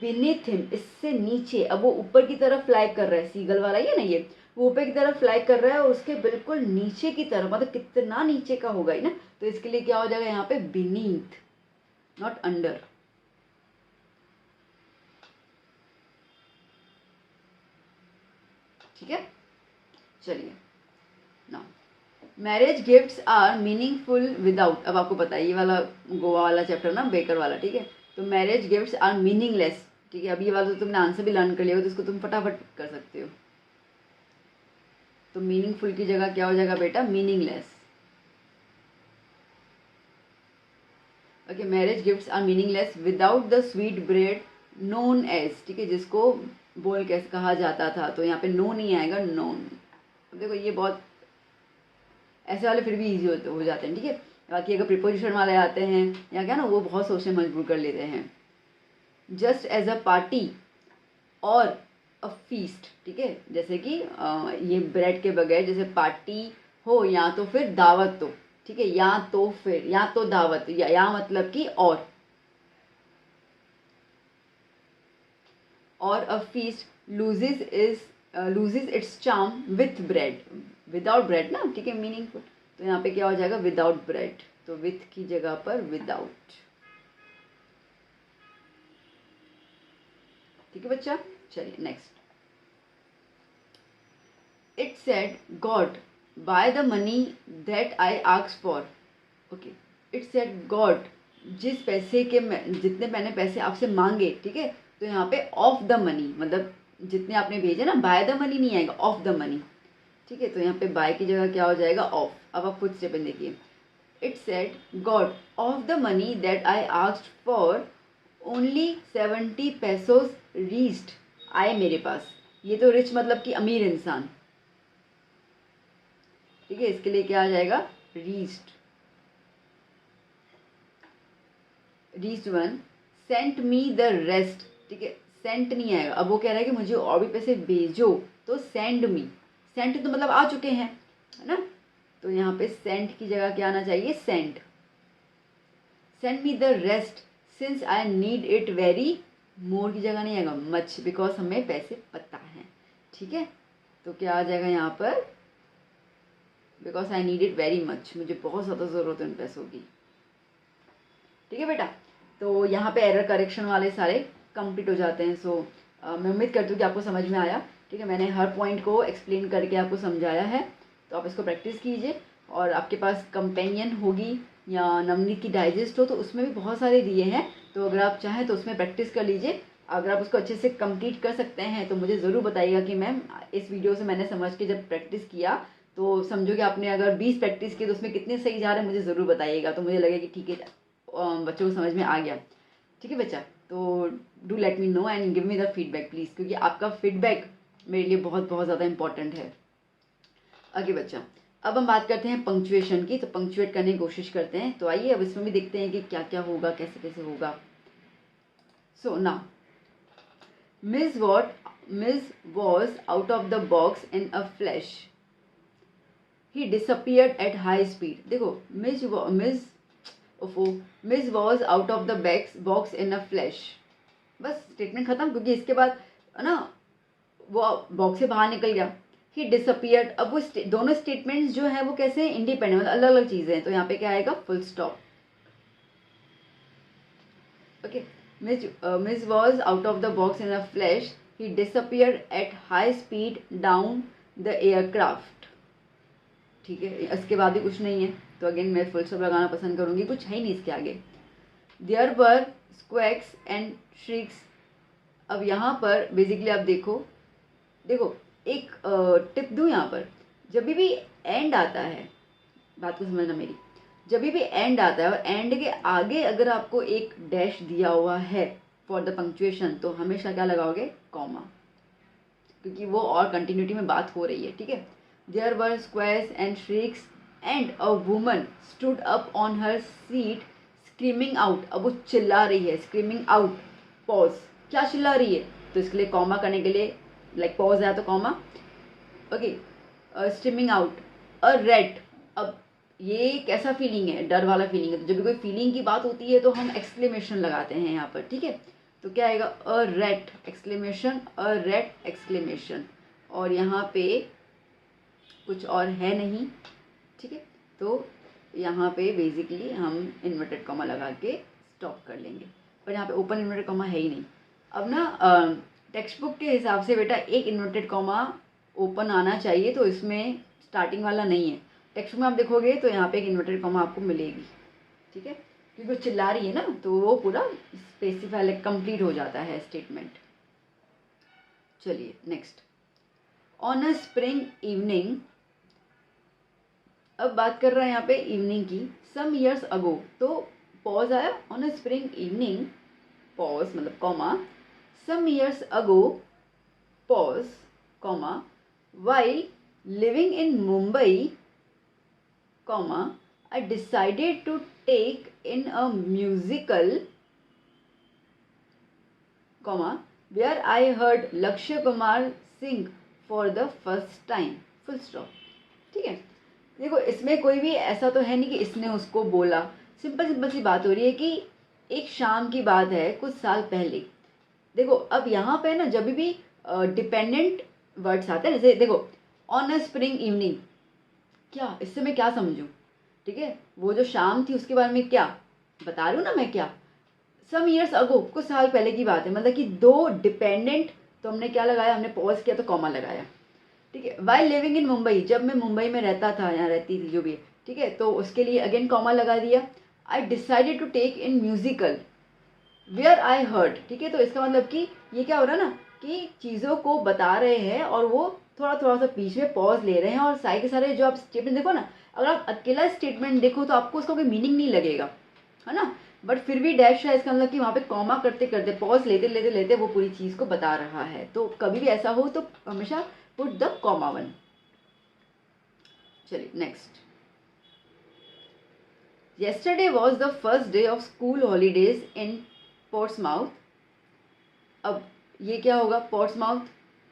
beneath him, इससे नीचे। अब वो ऊपर की तरफ फ्लाई कर रहा है, सीगल वाला ही है ना ये, वो ऊपर की तरफ फ्लाई कर रहा है, और उसके बिल्कुल नीचे की तरफ, मतलब कितना नीचे का होगा ही ना, तो इसके लिए क्या हो जाएगा यहाँ पे, बीनीथ, नॉट अंडर। ठीक है, चलिए ना, marriage gifts are meaningful without. अब आपको पता है ये वाला गोवा वाला चैप्टर ना, बेकर वाला, ठीक है। तो मैरिज गिफ्ट्स आर मीनिंगलेस, ठीक है। अब ये वाला तो तुमने आंसर भी लर्न कर लिया हो, तो इसको तुम फटाफट कर सकते हो। तो मीनिंगफुल की जगह क्या हो जाएगा बेटा, meaningless. Okay, marriage gifts are meaningless without the sweet bread known as, ठीक है, जिसको बोल कैसे कहा जाता था। तो यहाँ पे नो नहीं आएगा, नोन। देखो ये बहुत ऐसे वाले फिर भी इजी हो जाते हैं, ठीक है। बाकी अगर प्रिपोजिशन वाले आते हैं या क्या ना, वो बहुत सोचने मजबूर कर लेते हैं। जस्ट एज अ पार्टी और अ फीस्ट, ठीक है, जैसे कि ये ब्रेड के बगैर जैसे पार्टी हो या तो फिर दावत हो, ठीक है, या तो फिर या तो दावत या मतलब कि और अ feast loses it's charm with bread, without bread ना, ठीक है, मीनिंगफुल। तो यहाँ पे क्या हो जाएगा, विदाउट ब्रेड, तो विथ की जगह पर विदाउट। ठीक है बच्चा, चलिए next. It said God by the money that I asked for, okay. It said God, जिस पैसे के जितने मैंने पैसे आपसे मांगे, ठीक है। तो यहाँ पे ऑफ द मनी मतलब जितने आपने भेजे ना, बाय द मनी नहीं आएगा, ऑफ द मनी, ठीक है। तो यहाँ पे बाय की जगह क्या हो जाएगा, ऑफ। अब आप खुद स्टेप देखिए, it said God of the money that I asked for only 70 pesos reached आए मेरे पास। ये तो रिच मतलब कि अमीर इंसान, ठीक है, इसके लिए क्या आ जाएगा, reached. Reached one, sent me the rest, ठीक है, सेंट नहीं आएगा। अब वो कह रहा है कि मुझे और भी पैसे भेजो, तो सेंड मी, सेंट तो मतलब आ चुके हैं, है ना। तो यहाँ पे सेंट की जगह क्या आना चाहिए, send. Send me the rest since I need it very, more की जगह नहीं आएगा, मच, बिकॉज हमें पैसे पता है, ठीक है। तो क्या आ जाएगा यहाँ पर, because I need it very much, मुझे बहुत ज़्यादा ज़रूरत है उन पैसों की। ठीक है बेटा। तो यहाँ पे एरर करेक्शन वाले सारे कंप्लीट हो जाते हैं। सो मैं उम्मीद करती हूँ कि आपको समझ में आया। ठीक है, मैंने हर पॉइंट को एक्सप्लेन करके आपको समझाया है, तो आप इसको प्रैक्टिस कीजिए। और आपके पास कंपेनियन होगी या नवनीत की डाइजेस्ट हो तो उसमें भी बहुत सारे दिए हैं, तो अगर आप चाहें तो उसमें प्रैक्टिस कर लीजिए। अगर आप उसको अच्छे से कंप्लीट कर सकते हैं तो मुझे ज़रूर बताइएगा कि मैम इस वीडियो से मैंने समझ के जब प्रैक्टिस किया तो समझो कि आपने अगर 20 प्रैक्टिस की तो उसमें कितने सही जा रहे हैं मुझे ज़रूर बताइएगा, तो मुझे लगे कि ठीक है बच्चों को समझ में आ गया। ठीक है बच्चा, तो do let me know and give me the feedback please, क्योंकि आपका फीडबैक मेरे लिए बहुत बहुत ज़्यादा इंपॉर्टेंट है। आगे बच्चा, अब हम बात करते हैं पंक्चुएशन की। तो पंक्चुएट करने की कोशिश करते हैं, तो आइए अब इसमें भी देखते हैं कि क्या क्या होगा, कैसे कैसे होगा। So now Miss was out of the box in a flash. He disappeared at high speed. देखो Miss was out of the box in a flash. बस स्टेटमेंट खत्म, क्योंकि इसके बाद है ना वो बॉक्स से बाहर निकल गया। He disappeared। अब वो दोनों स्टेटमेंट्स जो हैं वो कैसे हैं, इंडिपेंडेंट, मतलब अलग अलग चीज़ें हैं। तो यहाँ पे क्या आएगा, full stop. Okay, Miss was out of the box in a flash. He disappeared at high speed down the aircraft. ठीक है, इसके बाद भी कुछ नहीं है, तो अगेन मैं फुल स्टॉप लगाना पसंद करूँगी, कुछ है ही नहीं इसके आगे। There were squawks and shrieks। अब यहाँ पर बेसिकली आप देखो एक टिप दूँ यहाँ पर, जब भी एंड आता है, बात को समझना मेरी, जब भी एंड आता है और एंड के आगे अगर आपको एक डैश दिया हुआ है फॉर द पंक्चुएशन, तो हमेशा क्या लगाओगे, कॉमा, क्योंकि वो और कंटिन्यूटी में बात हो रही है। ठीक है, there were squares and shrieks and a woman stood up on her seat screaming out. अब वो चिल्ला रही है, स्क्रीमिंग आउट, पॉज, क्या चिल्ला रही है, तो इसके लिए कॉमा करने के लिए लाइक पॉज है तो comma. Okay, screaming out a red. अब ये कैसा फीलिंग है, डर वाला फीलिंग है, तो जब भी कोई फीलिंग की बात होती है तो हम एक्सक्लेमेशन लगाते हैं यहाँ पर। ठीक है, तो क्या आएगा, a rate exclamation, a rate exclamation, और यहाँ पे कुछ और है नहीं। ठीक है, तो यहाँ पे बेसिकली हम इन्वर्टेड कॉमा लगा के स्टॉप कर लेंगे, पर यहाँ पे ओपन इन्वर्टेड कॉमा है ही नहीं। अब ना टेक्स्ट बुक के हिसाब से बेटा एक इन्वर्टेड कॉमा ओपन आना चाहिए, तो इसमें स्टार्टिंग वाला नहीं है। टेक्स्ट में आप देखोगे तो यहाँ पे एक इन्वर्टेड कॉमा आपको मिलेगी। ठीक है, क्योंकि वो चिल्ला रही है ना, तो वो पूरा स्पेसिफाई कंप्लीट हो जाता है स्टेटमेंट। चलिए next, on a spring evening. अब बात कर रहे हैं यहाँ पे इवनिंग की। सम ईयर्स अगो, तो पॉज आया, on a spring evening, pause मतलब comma, some years ago, pause, comma, while living in Mumbai, comma, I decided to take in a musical, comma, where I heard Lakshya Kumar sing for the first time, full stop। ठीक है, देखो इसमें कोई भी ऐसा तो है नहीं कि इसने उसको बोला, सिंपल सी बात हो रही है कि एक शाम की बात है कुछ साल पहले। देखो अब यहाँ पे ना जब भी डिपेंडेंट वर्ड्स आते हैं, जैसे देखो ऑन अ स्प्रिंग इवनिंग, क्या इससे मैं क्या समझूं। ठीक है, वो जो शाम थी उसके बारे में क्या बता रही हूँ ना मैं, क्या सम ईयर्स अगो, कुछ साल पहले की बात है, मतलब कि दो डिपेंडेंट, तो हमने क्या लगाया, हमने पॉज किया तो कॉमा लगाया। ठीक है, वाइल लिविंग इन मुंबई, जब मैं मुंबई में रहता था, यहाँ रहती थी जो भी है, ठीक है, तो उसके लिए अगेन कॉमा लगा दिया। I decided to take in musical where I heard. ठीक है, तो इसका मतलब कि ये क्या हो रहा है ना कि चीज़ों को बता रहे हैं और वो थोड़ा थोड़ा सा बीच में पॉज ले रहे हैं, और सारे के सारे जो आप स्टेटमेंट देखो ना, अगर आप अकेला स्टेटमेंट देखो तो आपको उसका कोई मीनिंग नहीं लगेगा, है ना, बट फिर भी डैश है, इसका मतलब कि वहाँ पे कॉमा करते करते पॉज लेते लेते लेते वो पूरी चीज़ को बता रहा है। तो कभी भी ऐसा हो तो हमेशा पुट द कॉमा वन। चलिए next, yesterday was the first day of school holidays in Portsmouth. अब ये क्या होगा, पोर्ट्समाउथ,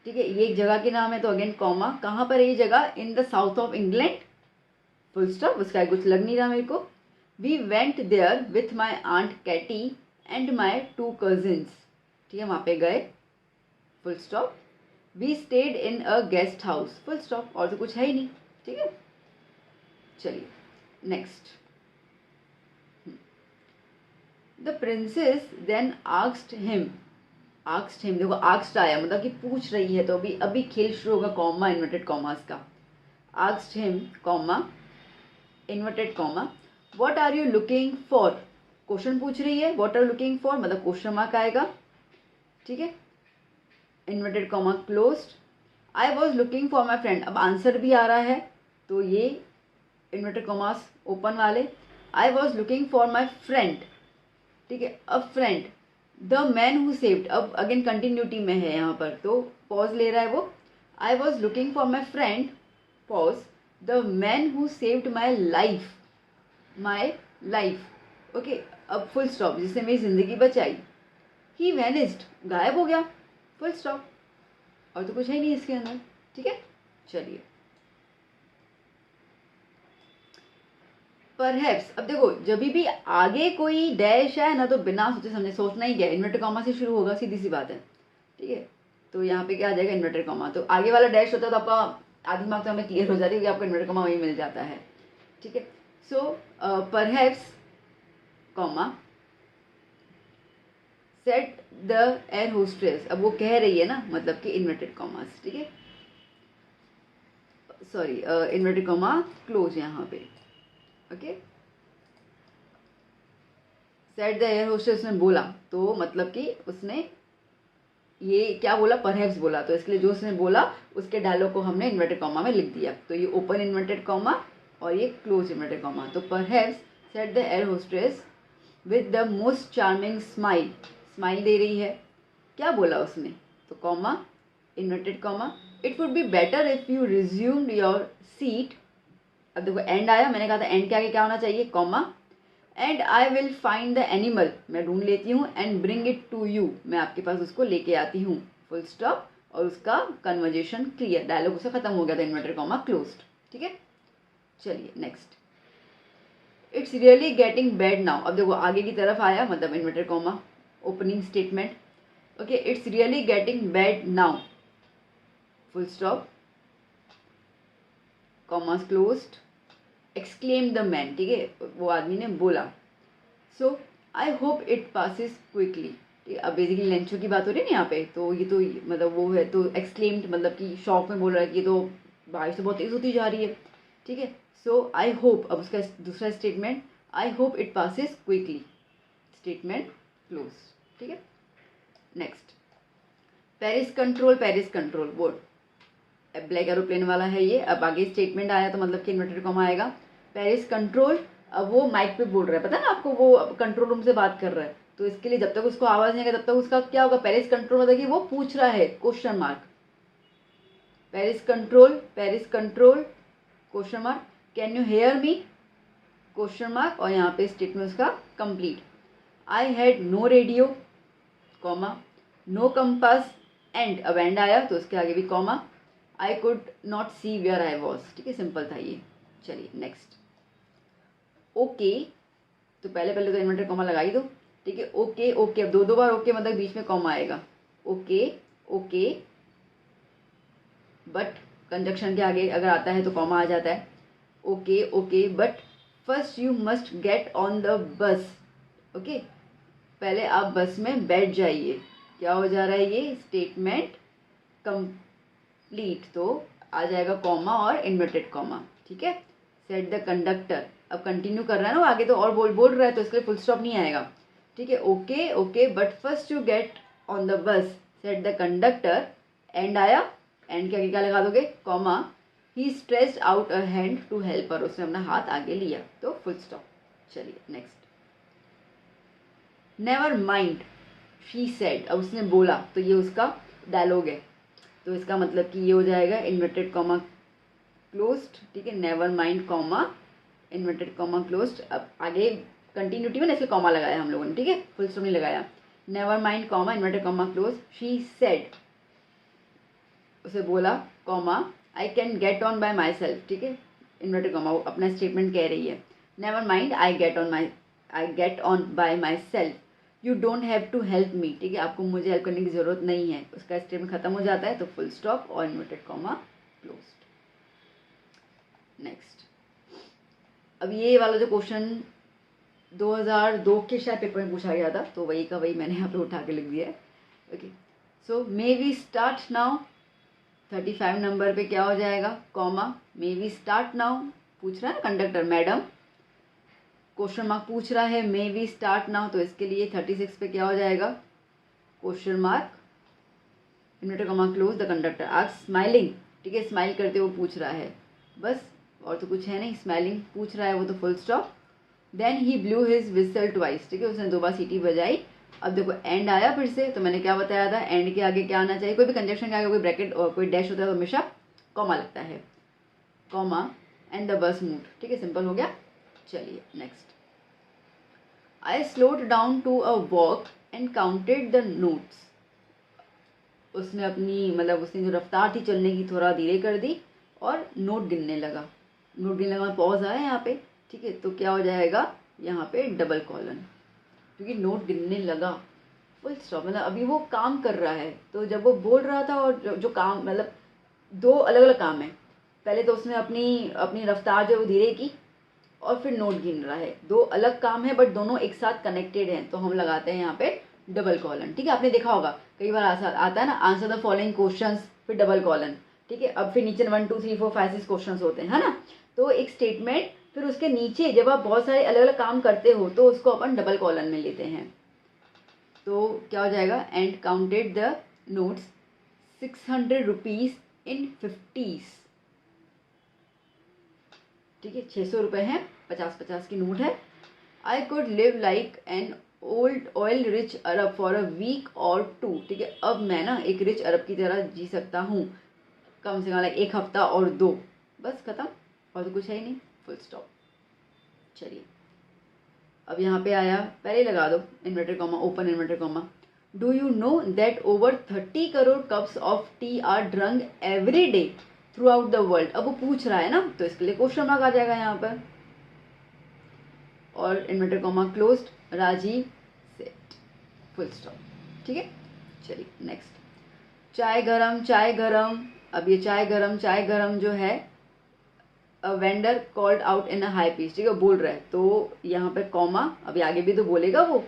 ठीक है, ये एक जगह के नाम है, तो अगेन कॉमा, कहाँ पर है ये जगह, in the south of England, full stop, उसका कुछ लग नहीं रहा मेरे को। We went there with my aunt Katie and my 2 cousins। ठीक है, वहाँ पे गए, full stop. We stayed in a guest house, full stop, और तो कुछ है ही नहीं। ठीक है, चलिए next, the princess then asked him, देखो आस्क्ड आया मतलब कि पूछ रही है, तो अभी अभी खेल शुरू होगा कॉमा इन्वर्टेड कॉमास का। Asked him comma inverted comma what are you looking for, question पूछ रही है, व्हाट आर लुकिंग फॉर मतलब क्वेश्चन मार्क आएगा, ठीक है, inverted comma closed. I was looking for my friend, अब आंसर भी आ रहा है तो ये इन्वर्टेड कॉमास ओपन वाले, आई was looking for my friend, ठीक है। अब friend the man who saved, अब अगेन कंटिन्यूटी में है यहाँ पर तो पॉज ले रहा है वो, आई was looking for my friend pause the man who saved my life, okay. अब फुल स्टॉप, जिससे मेरी जिंदगी बचाई, ही वैनिस्ड, गायब हो गया, फुल स्टॉप, और तो कुछ है नहीं इसके अंदर, ठीक है। चलिए परहैप्स, अब देखो जब भी आगे कोई डैश है ना तो बिना सोचे समझे, सोचना ही क्या है, इन्वर्टेड कॉमा से शुरू होगा, सीधी सी बात है, ठीक है। तो यहाँ पे क्या आ जाएगा इन्वर्टेड कॉमा, तो आगे वाला डैश होता है तो आपका आधी मार्क्स हमें क्लियर हो जाती है कि आपको इन्वर्टेड कॉमा वही मिल जाता है, ठीक है। So perhaps comma said the air hostess, अब वो कह रही है ना मतलब कि इन्वर्टेड कॉमास, ठीक है, सॉरी इन्वर्टेड कॉमा क्लोज यहाँ पे, okay. Set the air hostess ने बोला तो मतलब कि उसने ये क्या बोला, परहैप्स बोला, तो इसके लिए जो उसने बोला उसके डायलॉग को हमने इन्वर्टेड कॉमा में लिख दिया, तो ये ओपन इन्वर्टेड कॉमा और ये क्लोज इन्वर्टेड कॉमा, तो perhaps said the air hostess with the most charming smile, smile दे रही है, क्या बोला उसने, तो comma inverted comma it would be better if you resumed your seat, अब देखो एंड आया, मैंने कहा था एंड के आगे क्या होना चाहिए, comma, and I will find the animal, मैं ढूंढ लेती हूँ, and bring it to you, मैं आपके पास उसको लेके आती हूँ, फुल स्टॉप, और उसका कन्वर्जेशन क्लियर, डायलॉग उससे खत्म हो गया था, इन्वर्टेड कॉमा क्लोज्ड, ठीक है। चलिए next, it's really getting bad now, अब देखो आगे की तरफ आया मतलब inverted comma opening statement, okay, it's really getting bad now, full stop, commas closed, exclaimed the man, ठीक है, वो आदमी ने बोला, so I hope it passes quickly, ठीक है। अब बेसिकली लेंचो की बात हो रही है ना यहाँ पे, तो ये तो मतलब वो है, तो एक्सक्लेम्ड मतलब कि शॉक में बोल रहा है कि तो बारिश तो बहुत तेज़ होती जा रही है, ठीक है। सो आई होप, अब उसका दूसरा statement, I hope it passes quickly, statement close, ठीक है। Next, Paris control board, black aeroplane वाला है ये, अब आगे स्टेटमेंट आया तो मतलब कि इन्वर्टेड कॉमा आएगा, पेरिस कंट्रोल, अब वो माइक पे बोल रहा है, पता है ना आपको, वो कंट्रोल रूम से बात कर रहा है, तो इसके लिए जब तक उसको आवाज़ नहीं आएगा तब तक उसका क्या होगा, पेरिस कंट्रोल मतलब कि वो पूछ रहा है, question mark, Paris control question mark, can you hear me, question mark, और यहाँ पे स्टेटमेंट उसका complete, I had no radio, comma, no compass, and, अब एंड आया तो उसके आगे भी comma, I could not see where I was, ठीक है, सिंपल था ये। चलिए नेक्स्ट, ओके, तो पहले तो इन्वर्टेड कॉमा लगा ही दो, ठीक है, ओके ओके, अब दो बार ओके मतलब बीच में कॉमा आएगा, ओके ओके, बट कंजक्शन के आगे अगर आता है तो कॉमा आ जाता है, okay okay but first you must get on the बस, ओके, पहले आप बस में बैठ जाइए, क्या हो जा रहा है ये, स्टेटमेंट कंप्लीट, तो आ जाएगा कॉमा और इन्वर्टेड कॉमा, ठीक है। सेट द कंडक्टर, अब कंटिन्यू कर रहा है ना आगे, तो और बोल रहा है तो इसके लिए फुल स्टॉप नहीं आएगा, ठीक है, okay okay but first you get on the bus, set the conductor, and आया, एंड के आगे क्या लगा दोगे, comma, he stressed out a hand to help her, उसने अपना हाथ आगे लिया, तो फुल स्टॉप। चलिए next, never mind she said, अब उसने बोला तो ये उसका डायलॉग है, तो इसका मतलब कि ये हो जाएगा इन्वर्टेड कॉमा क्लोज्ड, ठीक है, never mind comma inverted comma closed, अब आगे कंटिन्यूटी में ना इसलिए कॉमा लगाया हम लोगों ने, ठीक है, फुल स्टॉप नहीं लगाया, never mind comma inverted comma close, she said, उसे बोला, comma, I can get on by my self, ठीक है, इन्वर्टेड कॉमा वो अपना स्टेटमेंट कह रही है, never mind I get on by myself, you don't have to help me, ठीक है, आपको मुझे हेल्प करने की ज़रूरत नहीं है, उसका स्टेटमेंट खत्म हो जाता है तो फुल स्टॉप और इन्वर्टेड कॉमा क्लोज्ड। नेक्स्ट, अब ये वाला जो क्वेश्चन 2002 के शायद पेपर में पूछा गया था, तो वही का वही मैंने यहाँ पे उठा के लिख दिया है। Okay, so may we start now. 35 number पे क्या हो जाएगा, comma, may we start now पूछ रहा है ना कंडक्टर, मैडम क्वेश्चन मार्क पूछ रहा है मे वी स्टार्ट नाउ, तो इसके लिए 36 पे क्या हो जाएगा, question mark, inverted comma close, the conductor asked smiling, ठीक है, स्माइल करते हुए पूछ रहा है, बस और तो कुछ है नहीं, स्माइलिंग पूछ रहा है वो, तो full stop. Then he blew his whistle twice, ठीक है, उसने 2 बार सीटी बजाई। अब देखो एंड आया फिर से, तो मैंने क्या बताया था, एंड के आगे क्या आना चाहिए, कोई भी कंजक्शन के आगे कोई ब्रैकेट और कोई डैश होता है तो हमेशा कॉमा लगता है, comma, and the bus move, ठीक है, सिंपल हो गया। चलिए next, I slowed down to a walk and counted the notes. उसने अपनी मतलब उसने जो रफ्तार थी चलने की थोड़ा धीरे कर दी और नोट गिनने लगा, नोट गिनने लगा, पॉज आया यहाँ पे, ठीक है, तो क्या हो जाएगा यहाँ पे डबल कॉलन, क्योंकि नोट गिनने लगा, फुल स्टॉप, मतलब अभी वो काम कर रहा है, तो जब वो बोल रहा था और जो काम मतलब 2 अलग अलग काम है, पहले तो उसने अपनी अपनी रफ्तार जो है वो धीरे की और फिर नोट गिन रहा है, 2 अलग काम है बट दोनों एक साथ कनेक्टेड हैं, तो हम लगाते हैं यहाँ पे डबल कॉलन, ठीक है। आपने देखा होगा कई बार आता है ना, आंसर द फॉलोइंग क्वेश्चंस फिर डबल कॉलन, ठीक है, अब फिर नीचे 1 2 3 4 5 6 क्वेश्चंस होते हैं, है ना, तो एक स्टेटमेंट फिर उसके नीचे जब आप बहुत सारे अलग अलग काम करते हो तो उसको अपन डबल कॉलन में लेते हैं, तो क्या हो जाएगा, and counted the notes 600 rupees in 50s, ठीक है, 600 रुपये हैं, 50-50 की नोट है। I could live like an old oil rich Arab for a week और 2, ठीक है, अब मैं ना एक रिच अरब की तरह जी सकता हूँ कम से कम लाइक 1 हफ्ता और 2, बस खत्म, और तो कुछ है ही नहीं, फुल स्टॉप। चलिए अब यहाँ पे आया, पहले लगा दो inverted comma, open inverted comma, do you know that over 30 crore cups of T R drunk every day through out the world. अब वो पूछ रहा है ना, तो इसके लिए क्वेश्चन मार्क आ जाएगा यहाँ पर, और inverted comma closed, Rajiv said, full stop, ठीक है। चलिए नेक्स्ट, चाय गरम चाय गरम, अब ये चाय गरम जो है, a vendor called out in a high pitch, ठीक है, बोल रहा है, तो यहाँ पे कॉमा, अभी आगे भी तो बोलेगा वो,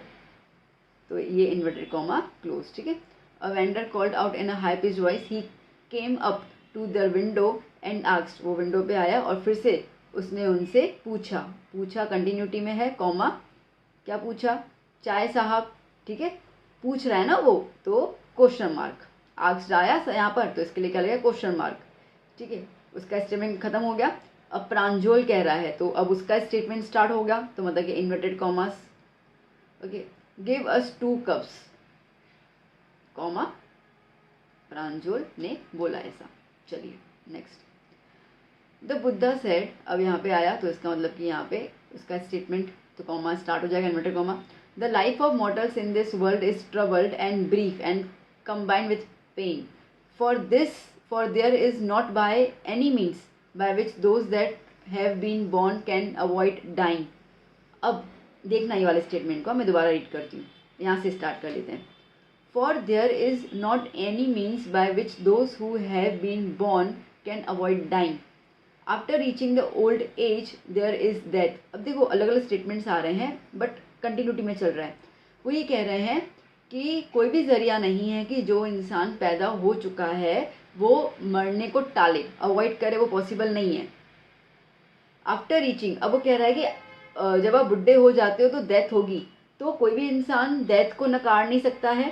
तो ये इन्वर्टेड कॉमा क्लोज, ठीक है। A vendor called out in a high pitch voice, he came up to the window and asked, वो विंडो पे आया और फिर से उसने उनसे पूछा कंटिन्यूटी में है, कॉमा, क्या पूछा, चाय साहब, ठीक है, पूछ रहा है ना वो, तो क्वेश्चन मार्क, आस्क्ड आया यहाँ पर, तो इसके लिए क्या लगेगा, क्वेश्चन मार्क, ठीक है, उसका स्टेटमेंट खत्म हो गया। अब प्रांजोल कह रहा है, तो अब उसका स्टेटमेंट स्टार्ट हो गया, तो मतलब कि inverted commas, okay, give us 2 cups, comma, Pranjol ने बोला ऐसा। चलिए नेक्स्ट, द बुद्धा सेड, अब यहाँ पे आया तो इसका मतलब कि यहाँ पे उसका स्टेटमेंट, तो कॉमा स्टार्ट हो जाएगा, inverted comma, the life of mortals in this world is troubled and brief and combined with pain, for there is not by any means by which those that have been born can avoid dying। अब देखना ये वाले स्टेटमेंट को मैं दोबारा रीड करती हूँ, यहाँ से स्टार्ट कर लेते हैं। For there is not any means by which those who have been born can avoid dying, after reaching the old age there is death। अब देखो अलग अलग स्टेटमेंट्स आ रहे हैं बट कंटिन्यूटी में चल रहा है, वो ये कह रहे हैं कि कोई भी जरिया नहीं है कि जो इंसान पैदा हो चुका है वो मरने को टाले, अवॉइड करे, वो पॉसिबल नहीं है। आफ्टर रीचिंग, अब वो कह रहा है कि जब आप बुढ़े हो जाते हो तो डेथ होगी, तो कोई भी इंसान डेथ को नकार नहीं सकता है,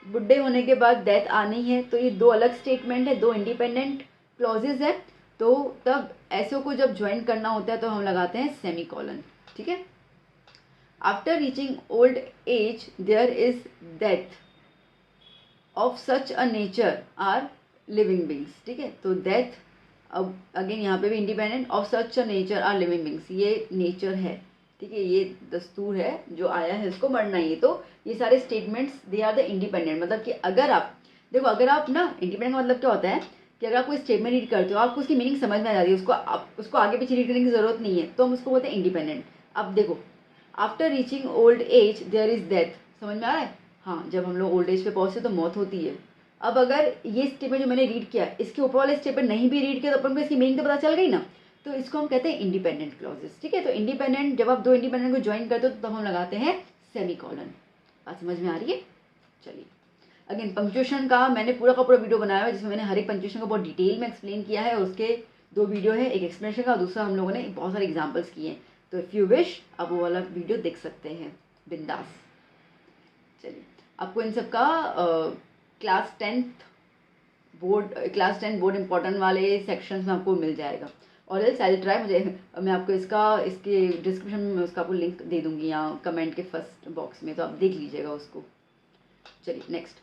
बुढ़े होने के बाद डेथ आनी है, तो ये 2 अलग स्टेटमेंट है, 2 इंडिपेंडेंट क्लॉजेज है, तो तब ऐसो को जब ज्वाइन करना होता है तो हम लगाते हैं सेमी कॉलन, ठीक है। After reaching old age there is death of such a nature are living beings, ठीक है, तो डेथ, अब अगेन यहाँ पे भी independent, of such a nature are living beings, ये नेचर है, ठीक है, ये दस्तूर है जो आया है उसको मरना ही है, तो ये सारे statements they are the independent, मतलब कि अगर आप देखो, अगर आप ना, इंडिपेंडेंट का मतलब क्या होता है कि अगर आप कोई स्टेटमेंट रीड करते हो आपको उसकी मीनिंग समझ में आ जाती है, उसको आगे पीछे रीड करने की जरूरत नहीं है, तो हम उसको बोलते हैं इंडिपेंडेंट। अब देखो, after reaching old age there is death, समझ में आ रहा है, हाँ, जब हम लोग ओल्ड एज पे पहुंचते तो मौत होती है। अब अगर ये स्टेटमेंट जो मैंने रीड किया इसके ऊपर वाले स्टेटमेंट नहीं भी रीड किया तो अपन को इसकी मीनिंग तो पता चल गई ना, तो इसको हम कहते हैं इंडिपेंडेंट क्लॉजेस, ठीक है। तो इंडिपेंडेंट, जब आप दो इंडिपेंडेंट को ज्वाइन करते हो तो तब हम लगाते हैं सेमीकोलन। बात समझ में आ रही है? चलिए, अगेन पंक्चुएशन का मैंने पूरा का पूरा वीडियो बनाया है जिसमें मैंने हर एक पंक्चुएशन को बहुत डिटेल में एक्सप्लेन किया है। उसके 2 वीडियो है, एक एक्सप्लेनेशन का, दूसरा हम लोगों ने बहुत सारे एग्जाम्पल्स किए हैं। तो इफ़ यू विश आप वो वाला वीडियो देख सकते हैं बिंदास। चलिए, आपको इन सब का क्लास 10 बोर्ड इम्पोर्टेंट वाले सेक्शंस में आपको मिल जाएगा। और एल्स आई विल ट्राई, मैं आपको इसके डिस्क्रिप्शन में उसका आपको लिंक दे दूंगी या कमेंट के फर्स्ट बॉक्स में, तो आप देख लीजिएगा उसको। चलिए next,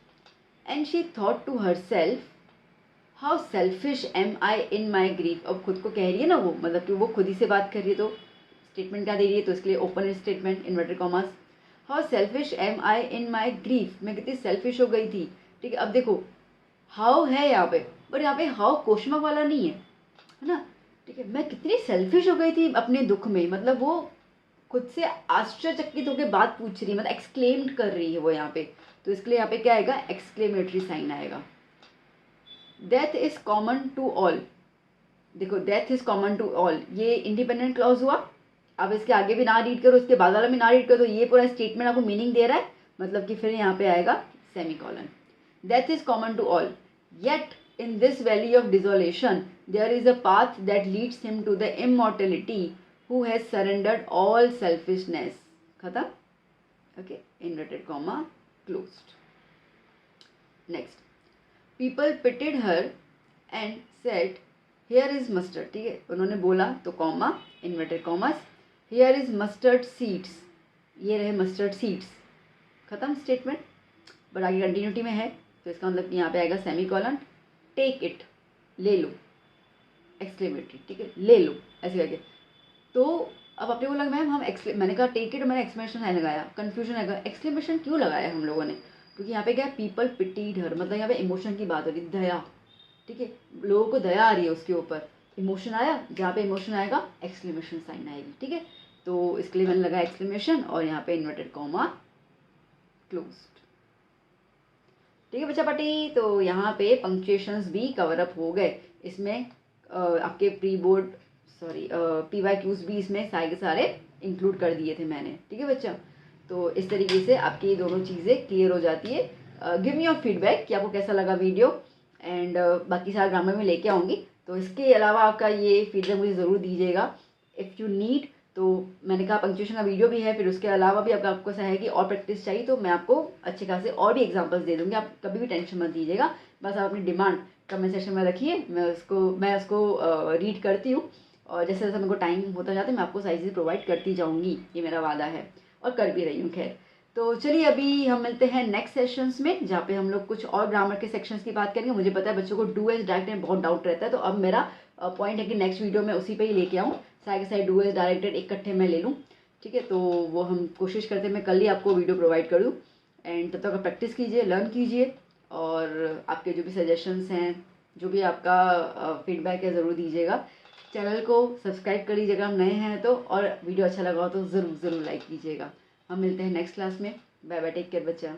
and she thought to herself how selfish am I in my grief. अब खुद को कह रही है ना वो, मतलब कि वो खुद ही से बात कर रही है, तो स्टेटमेंट क्या दे रही है, तो इसके लिए open statement inverted commas, how selfish am I in my grief, मैं कितनी सेल्फिश हो गई थी, ठीक है। अब देखो हाउ है यहाँ पे, बट यहाँ पे हाउ क्वेश्चन मार्क वाला नहीं है ना, ठीक है। मैं कितनी सेल्फिश हो गई थी अपने दुख में, मतलब वो खुद से आश्चर्यचकित होकर बात पूछ रही है, मतलब एक्सक्लेम्ड कर रही है वो यहाँ पे। तो इसके लिए यहाँ पे क्या आएगा, एक्सक्लेमेटरी साइन आएगा। Death is common to all, देखो death is common to all, ये इंडिपेंडेंट क्लॉज हुआ। अब इसके आगे भी ना रीड करो, इसके बाद वाला भी ना रीड करो, तो ये पूरा स्टेटमेंट आपको मीनिंग दे रहा है, मतलब कि फिर यहाँ पे आएगा semicolon. Death is common to all, yet in this valley of desolation there is a path that leads him to the immortality who has surrendered all selfishness, खत्म, okay, inverted comma closed। next, people pitied her and said here is mustard, ठीक है, उन्होंने बोला तो comma inverted commas, here is mustard seeds, ये रहे मस्टर्ड सीड्स, खत्म स्टेटमेंट। बट आगे कंटिन्यूटी में है तो इसका मतलब यहाँ पे आएगा सेमीकोलन। टेक इट, ले लो, एक्सक्लेमेटरी, ठीक है, ले लो ऐसे करके। तो अब आपने बोला मैम हम मैंने कहा टेक इट, मैंने एक्सक्लेमेशन है लगाया, कन्फ्यूजन है, एक्सक्लेमेशन क्यों लगाया हम लोगों ने, क्योंकि यहाँ पे क्या है, पीपल पिटीड हर, मतलब यहाँ पे इमोशन की बात हो रही, दया, ठीक है, लोगों को दया आ रही है उसके ऊपर, इमोशन आया, जहाँ पे इमोशन आएगा एक्सक्लेमेशन साइन आएगी, ठीक है। तो इसके लिए मैंने लगाया एक्सक्लेमेशन और यहाँ पे इन्वर्टेड कॉमा क्लोज्ड, ठीक है बच्चा पार्टी। तो यहाँ पे पंक्चुएशंस भी कवर अप हो गए, इसमें आपके प्री बोर्ड PYQs भी इसमें सारे के सारे इंक्लूड कर दिए थे मैंने, ठीक है बच्चा। तो इस तरीके से आपकी दोनों चीज़ें क्लियर हो जाती है। गिव मी योर फीडबैक कि आपको कैसा लगा वीडियो, एंड बाकी सारा ग्रामर में लेके आऊँगी। तो इसके अलावा आपका ये फीडबैक मुझे ज़रूर दीजिएगा इफ़ यू नीड। तो मैंने कहा पंक्चुएशन का वीडियो भी है, फिर उसके अलावा भी आपको ऐसा है कि और प्रैक्टिस चाहिए तो मैं आपको अच्छे खासे और भी एग्जांपल्स दे दूंगी, आप कभी भी टेंशन मत दीजिएगा। बस आप अपनी डिमांड कमेंट सेक्शन में रखिए, मैं उसको रीड करती हूँ, और जैसे जैसे मेरे को टाइम होता जाता है मैं आपको सारी चीज़ें प्रोवाइड करती जाऊँगी, ये मेरा वादा है और कर भी रही हूँ। खैर, तो चलिए अभी हम मिलते हैं नेक्स्ट सेशंस में, जहाँ पे हम लोग कुछ और ग्रामर के सेक्शंस की बात करेंगे। मुझे पता है बच्चों को डू एज डायरेक्ट में बहुत डाउट रहता है, तो अब मेरा पॉइंट है कि नेक्स्ट वीडियो में उसी पे ही लेके आऊँ, साइड के साइड डू एज डायरेक्टेड इकट्ठे मैं ले लूँ, ठीक है। तो वो हम कोशिश करते हैं मैं कल ही आपको वीडियो प्रोवाइड कर दूँ, एंड तब तक आप प्रैक्टिस कीजिए, लर्न कीजिए, और आपके जो भी सजेशंस हैं, जो भी आपका फीडबैक है ज़रूर दीजिएगा। चैनल को सब्सक्राइब कर लीजिएगा हम नए हैं तो, और वीडियो अच्छा लगा हो तो ज़रूर लाइक कीजिएगा। हम मिलते हैं नेक्स्ट क्लास में। बाय बाय, टेक केयर बच्चा।